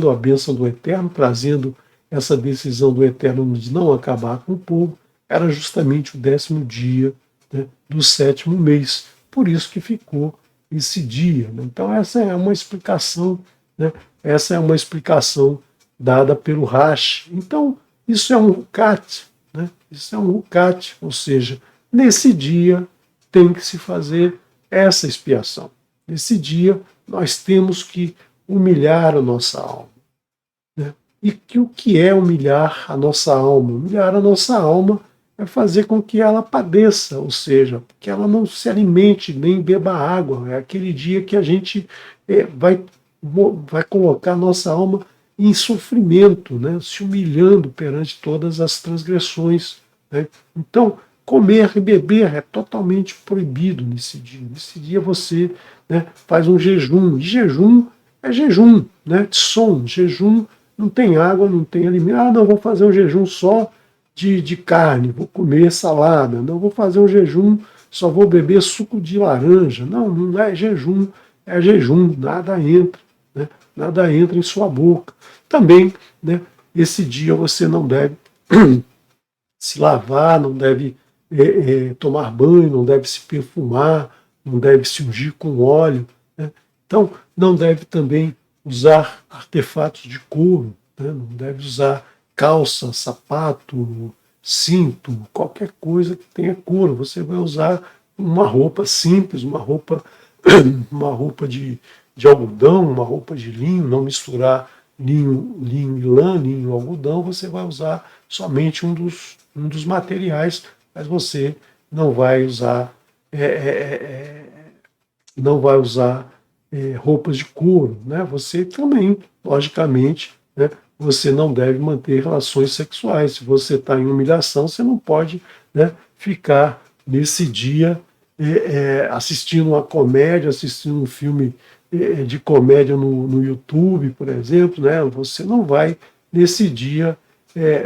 a bênção do Eterno, trazendo essa decisão do Eterno de não acabar com o povo, era justamente o 10º dia, né, do 7º mês. Por isso que ficou esse dia, né? Então essa é uma explicação, né? Essa é uma explicação dada pelo Rashi. Então isso é um Hukat, né? Isso é um rucate, ou seja, nesse dia tem que se fazer essa expiação. Nesse dia nós temos que humilhar a nossa alma. Né? E que o que é humilhar a nossa alma? Humilhar a nossa alma é fazer com que ela padeça, ou seja, que ela não se alimente nem beba água. É aquele dia que a gente vai colocar a nossa alma em sofrimento, né? Se humilhando perante todas as transgressões. Né? Então, comer e beber é totalmente proibido nesse dia. Nesse dia você, né, faz um jejum. E jejum é jejum, né? Som, jejum não tem água, não tem alimento. Ah, não, vou fazer um jejum só de carne, vou comer salada. Não, vou fazer um jejum, só vou beber suco de laranja. Não, não é jejum, nada entra, né? Nada entra em sua boca. Também, né, esse dia você não deve se lavar, não deve tomar banho, não deve se perfumar, não deve se ungir com óleo. Né? Então, não deve também usar artefatos de couro, né? Não deve usar calça, sapato, cinto, qualquer coisa que tenha couro. Você vai usar uma roupa simples, uma roupa, uma roupa de algodão, uma roupa de linho, não misturar linho e lã, linho e algodão, você vai usar somente um dos materiais, mas você não vai usar não vai usar roupas de couro, né? Você também, logicamente, né, você não deve manter relações sexuais. Se você está em humilhação, você não pode, né, ficar nesse dia assistindo uma comédia, assistindo um filme de comédia no YouTube, por exemplo, né? Você não vai nesse dia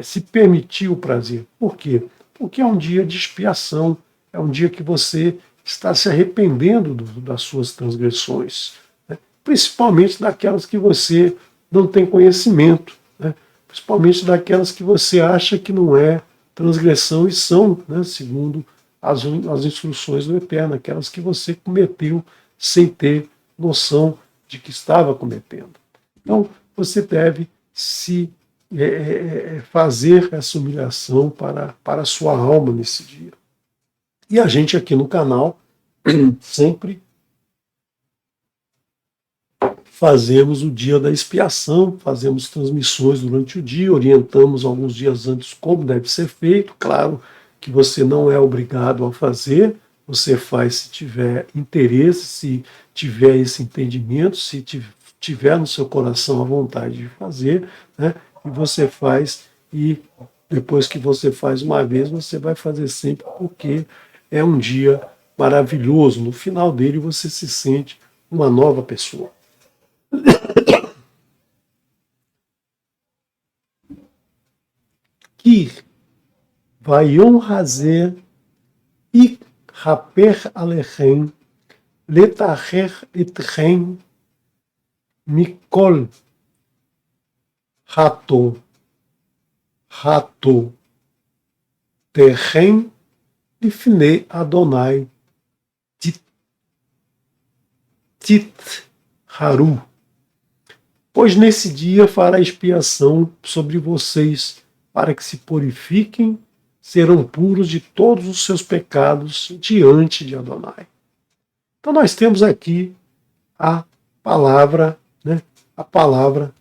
se permitir o prazer. Por quê? Porque é um dia de expiação, é um dia que você está se arrependendo das suas transgressões, né? Principalmente daquelas que você não tem conhecimento, né? Principalmente daquelas que você acha que não é transgressão e são, né, segundo as instruções do Eterno, aquelas que você cometeu sem ter noção de que estava cometendo. Então, você deve se fazer essa humilhação para a sua alma nesse dia. E a gente aqui no canal sempre fazemos o dia da expiação, fazemos transmissões durante o dia, orientamos alguns dias antes como deve ser feito. Claro que você não é obrigado a fazer, você faz se tiver interesse, se tiver esse entendimento, se tiver no seu coração a vontade de fazer, né? E você faz, e depois que você faz uma vez, você vai fazer sempre, porque é um dia maravilhoso. No final dele, você se sente uma nova pessoa. Que vaion hazer e raper alechem letacher etchem mikol rato rato terrem lifnei Adonai tit haru. Pois nesse dia fará expiação sobre vocês, para que se purifiquem, serão puros de todos os seus pecados diante de Adonai. Então nós temos aqui a palavra, né? A palavra,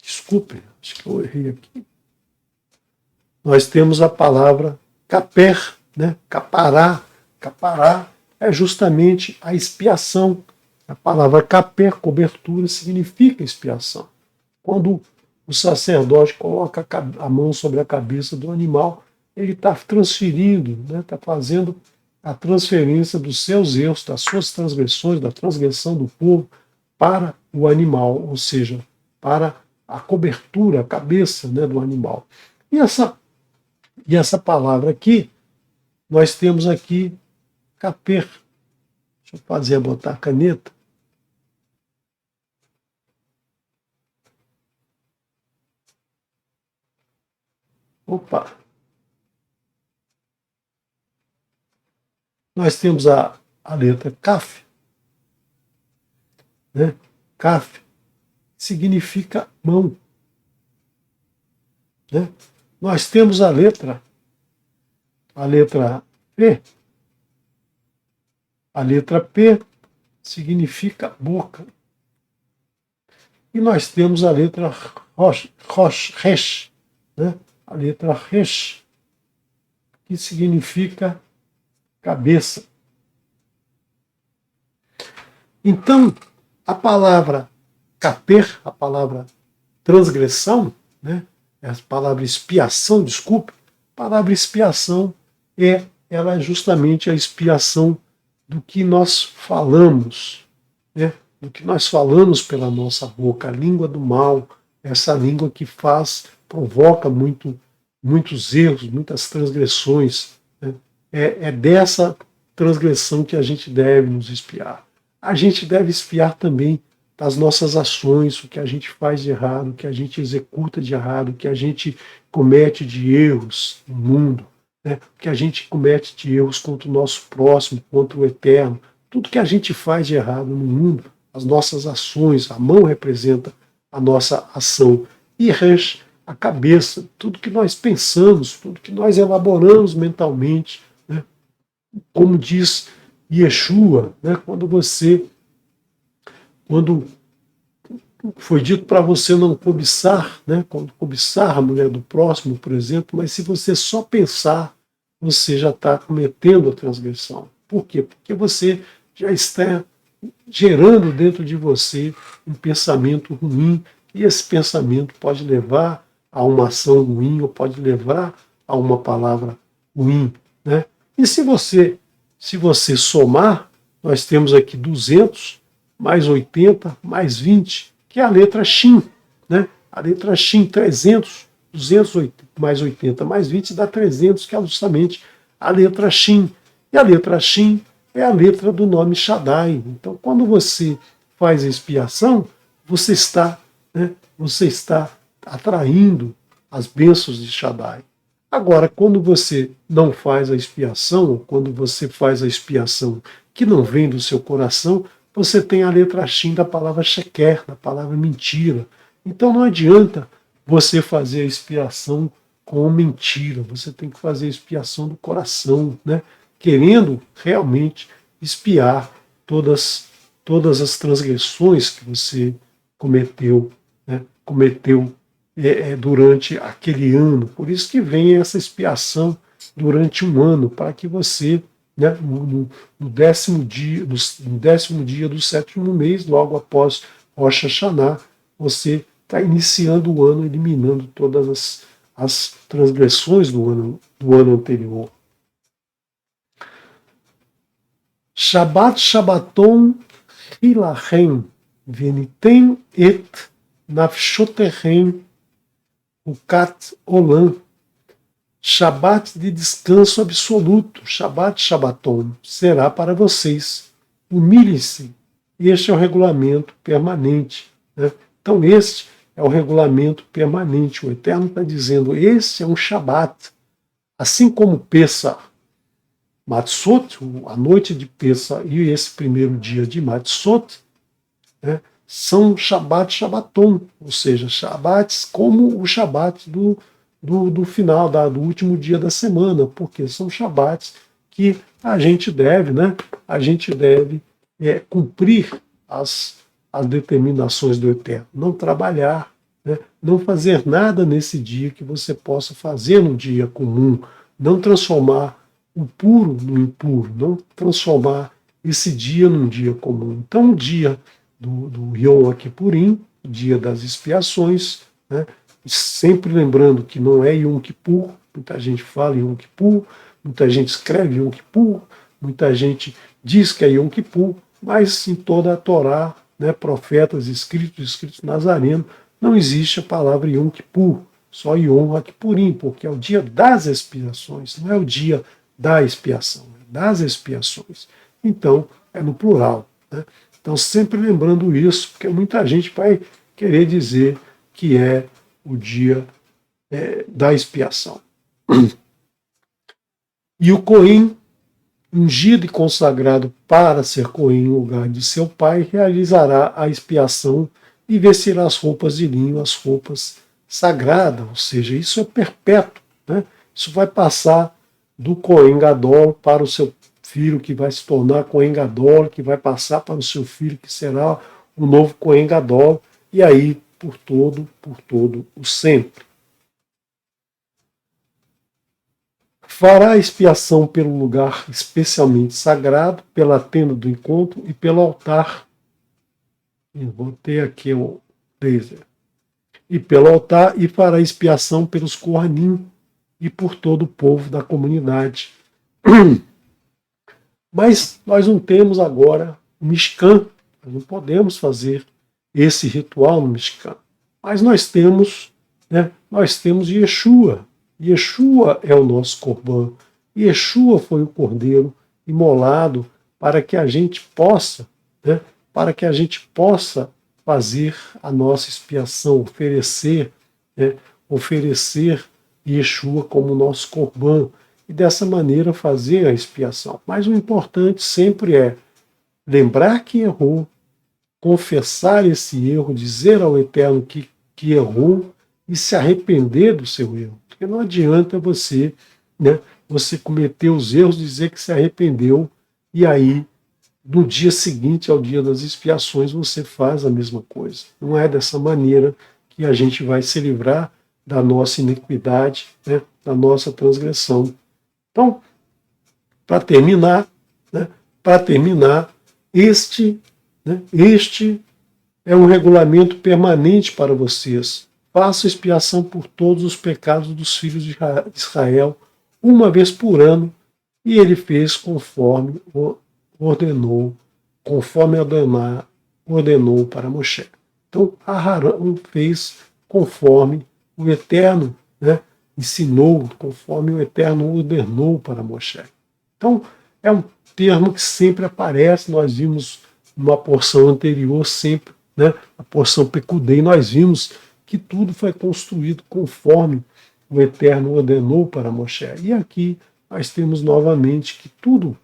desculpe, acho que eu errei aqui. Nós temos a palavra caper, né? Capará. Capará é justamente a expiação. A palavra caper, cobertura, significa expiação. Quando o sacerdote coloca a mão sobre a cabeça do animal, ele está transferindo, está fazendo a transferência dos seus erros, das suas transgressões, da transgressão do povo para o animal, ou seja, para a cobertura, a cabeça, do animal. E essa palavra aqui, nós temos aqui caper. Deixa eu botar a caneta. Opa! Nós temos a letra Kaf, né? Kaf significa mão, né? nós temos a letra P. A letra P significa boca. E nós temos a letra Resh, né? A letra Resh, que significa cabeça. Então, a palavra caper, a palavra transgressão, né? A palavra expiação, desculpe, a palavra expiação ela é justamente a expiação do que nós falamos, né? Do que nós falamos pela nossa boca, a língua do mal, essa língua que provoca muitos erros, muitas transgressões, né? É dessa transgressão que a gente deve nos expiar. A gente deve expiar também das nossas ações, o que a gente faz de errado, o que a gente executa de errado, o que a gente comete de erros no mundo, né? O que a gente comete de erros contra o nosso próximo, contra o eterno. Tudo que a gente faz de errado no mundo, as nossas ações, a mão representa a nossa ação. E Resh, a cabeça, tudo que nós pensamos, tudo que nós elaboramos mentalmente, né? Como diz Yeshua, né? Quando foi dito para você não cobiçar, né? Quando cobiçar a mulher do próximo, por exemplo, mas se você só pensar, você já está cometendo a transgressão. Por quê? Porque você já está gerando dentro de você um pensamento ruim, e esse pensamento pode levar a uma ação ruim, ou pode levar a uma palavra ruim, né? E se você somar, nós temos aqui 200 mais 80 mais 20, que é a letra Shin, né? A letra Shin, 300, 200 mais 80 mais 20 dá 300, que é justamente a letra Shin. E a letra Shin é a letra do nome Shaddai. Então, quando você faz a expiação, você está atraindo as bênçãos de Shaddai. Agora, quando você não faz a expiação, ou quando você faz a expiação que não vem do seu coração, você tem a letra Shin da palavra sheker, da palavra mentira. Então não adianta você fazer a expiação com mentira, você tem que fazer a expiação do coração, né? Querendo realmente expiar todas as transgressões que você cometeu, né? Durante aquele ano. Por isso que vem essa expiação durante um ano, para que você, né, no 10º dia, no 10º dia do 7º mês, logo após Rosh Hashanah, você está iniciando o ano, eliminando todas as transgressões do ano anterior. Shabbat Shabbaton Hilachem Venitem et Nafshotechem Ukat Olam. Shabat de descanso absoluto, Shabat Shabbaton, será para vocês. Humilhem-se. Este é o regulamento permanente, né? Então este é o regulamento permanente. O Eterno está dizendo, esse é um Shabat. Assim como Pessah, Matzot, a noite de Pessah e esse primeiro dia de Matzot, né, são Shabat Shabbaton, ou seja, Shabbats como o Shabat do final, do último dia da semana, porque são Shabbats que a gente deve, né? A gente deve cumprir as determinações do Eterno, não trabalhar, né? Não fazer nada nesse dia que você possa fazer no dia comum, não transformar o puro no impuro, não transformar esse dia num dia comum. Então, o dia do Yom Kippurim, o dia das expiações, né? Sempre lembrando que não é Yom Kippur, muita gente fala Yom Kippur, muita gente escreve Yom Kippur, muita gente diz que é Yom Kippur, mas em toda a Torá, né, profetas escritos nazareno, não existe a palavra Yom Kippur, só Yom Kippurim, porque é o dia das expiações, não é o dia da expiação, é das expiações. Então, é no plural, né? Então, sempre lembrando isso, porque muita gente vai querer dizer que é o dia da expiação. E o Cohen, ungido e consagrado para ser Cohen em lugar de seu pai, realizará a expiação e vestirá as roupas de linho, as roupas sagrada, ou seja, isso é perpétuo, né? Isso vai passar do Cohen Gadol para o seu filho, que vai se tornar Cohen Gadol, que vai passar para o seu filho, que será o novo Cohen Gadol, e aí por todo o sempre. Fará expiação pelo lugar especialmente sagrado, pela tenda do encontro e pelo altar. Vou ter aqui o laser. E pelo altar, e fará expiação pelos Kohanim e por todo o povo da comunidade. Mas nós não temos agora o Mishkan, nós não podemos fazer esse ritual no Mishkan. Mas nós temos Yeshua. Yeshua é o nosso Corban. Yeshua foi o cordeiro imolado para que a gente possa, fazer a nossa expiação, oferecer Yeshua como nosso Corban e dessa maneira fazer a expiação. Mas o importante sempre é lembrar que errou, confessar esse erro, dizer ao Eterno que errou e se arrepender do seu erro. Porque não adianta você cometer os erros, dizer que se arrependeu e aí no dia seguinte ao dia das expiações você faz a mesma coisa. Não é dessa maneira que a gente vai se livrar da nossa iniquidade, da nossa transgressão. Então, para terminar, este é um regulamento permanente para vocês. Faça expiação por todos os pecados dos filhos de Israel, uma vez por ano, e ele fez conforme ordenou para Moshe. Então, Aharão fez conforme o Eterno ensinou, conforme o Eterno ordenou para Moshe. Então, é um termo que sempre aparece, nós vimos numa porção anterior, sempre, a porção Pekudei, nós vimos que tudo foi construído conforme o Eterno ordenou para Moshe. E aqui nós temos novamente que tudo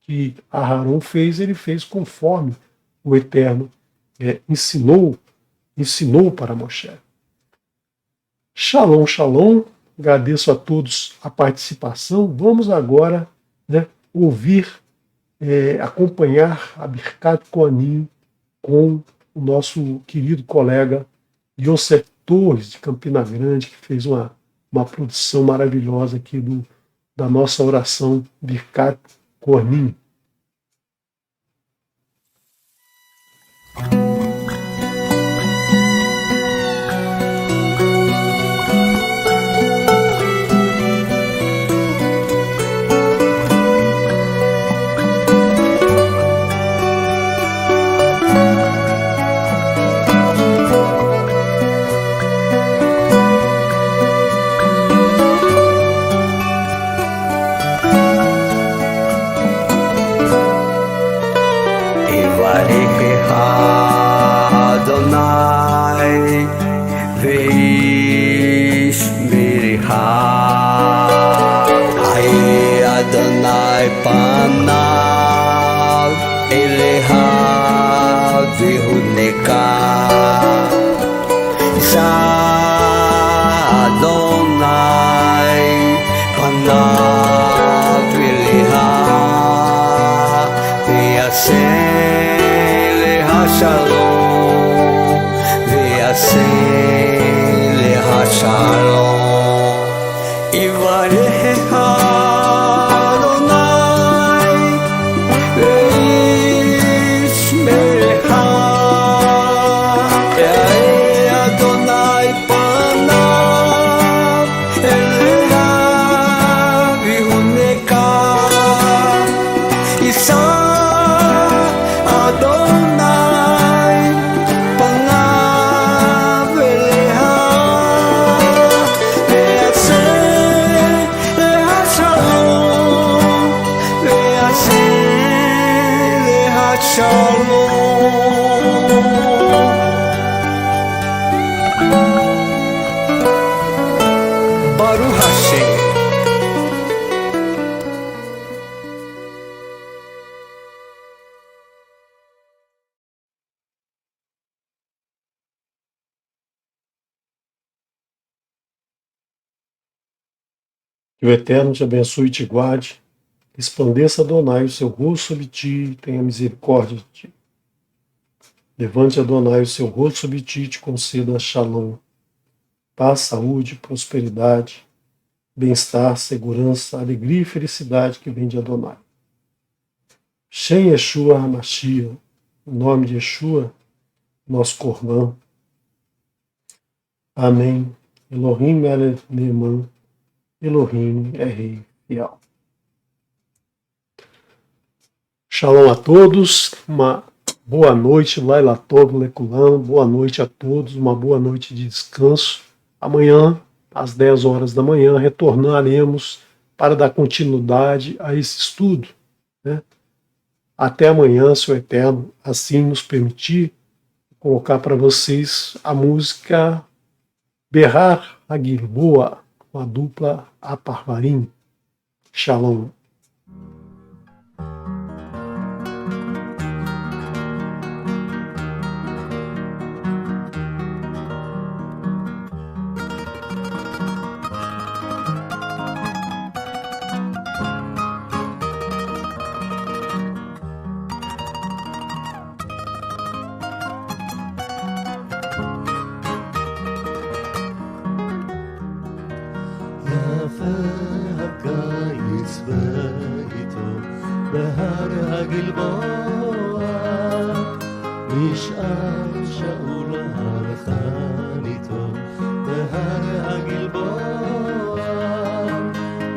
que Aharão fez, ele fez conforme o Eterno ensinou para Moshe. Shalom, shalom. Agradeço a todos a participação. Vamos agora ouvir, acompanhar a Birkat Kohanim com o nosso querido colega Yosef Torres, de Campina Grande, que fez uma produção maravilhosa aqui da nossa oração Birkat Kohanim. Adonai, pangavela Que o Eterno te abençoe e te guarde. Resplandeça, Adonai, o seu rosto sobre ti e tenha misericórdia de ti. Levante, Adonai, o seu rosto sobre ti e te conceda shalom. Paz, saúde, prosperidade, bem-estar, segurança, alegria e felicidade que vem de Adonai. Shem Yeshua HaMashiach, em nome de Yeshua, nosso Corban. Amém. Elohim é Neeman, Elohim é Rei fiel. Shalom a todos, uma boa noite, Laila Tov Lekulam, boa noite a todos, uma boa noite de descanso. Amanhã, às 10 horas da manhã, retornaremos para dar continuidade a esse estudo, né? Até amanhã, se o Eterno assim nos permitir, vou colocar para vocês a música Berrar Agilboa, com a dupla Aparvarim. Shalom. הקיץ ואיתו בהר הגלבוע נשאר שאול הלחן איתו בהר הגלבוע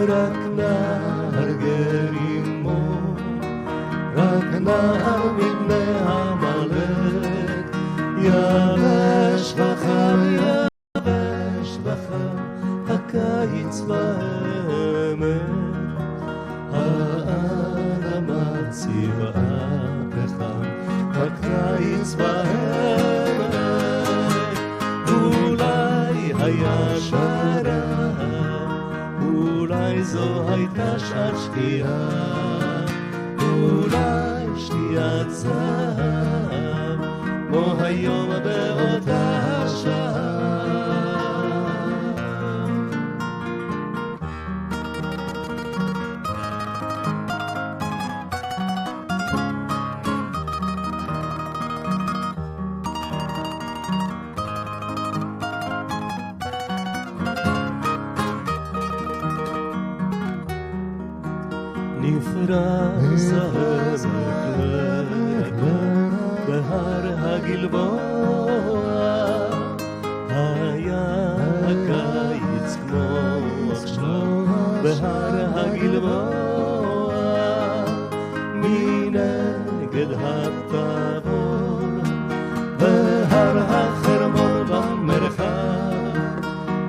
רק נער גר עמו רק נער מבני עמלק יבש וחם יבש וחם הקיץ והאמת האדמה צבעה פחם הקיץ והאמת אולי היה שרב אולי זו הייתה שעת שקיעה אולי שתיית זהב כמו היום באותה שעה נפרס הזקלק בהר הגלבוע היה הקיץ כמו עכשיו בהר הגלבוע מנגד התבור בהר החרמון במרחב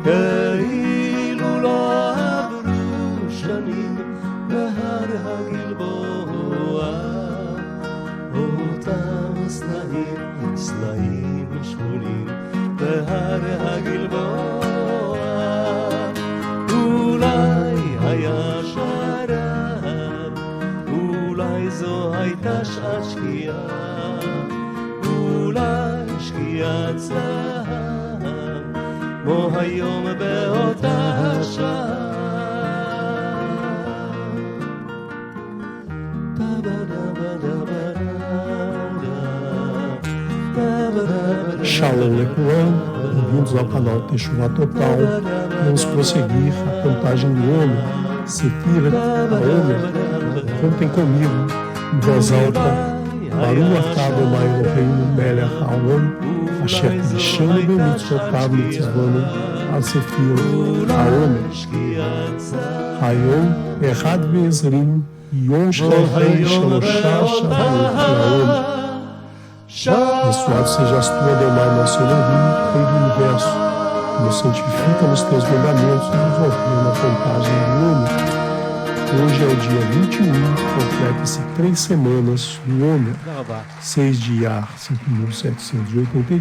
כאילו לא עברו שנים בהר הגלבוע אותם סלעים שחורים בהר הגלבוע אולי היה שרב אולי זו הייתה שעת שקיעה אולי שקיעת זהב כמו היום באותה שעה Shalom Lekulam, bem-vindos ao canal Teshuvah Total. Vamos prosseguir a contagem do Omer, Sefirat HaOmer. Contem comigo, em voz alta. Baruch atah Adonai Eloheinu melech haolam, asher kiddushanu b'mitzvotav u'tzivanu al Sefirat HaOmer. Hayom echad be'ezrim yom shlehem shelosha shavuot la'omer. Abençoado sejas tu, Adonai, nosso Elohim, Rei do Universo, que nos santifica nos teus mandamentos e nos ordena a contagem do Omer. Hoje é o dia 21, completa-se 3 semanas do Omer, 6 de Iyar, 5.783.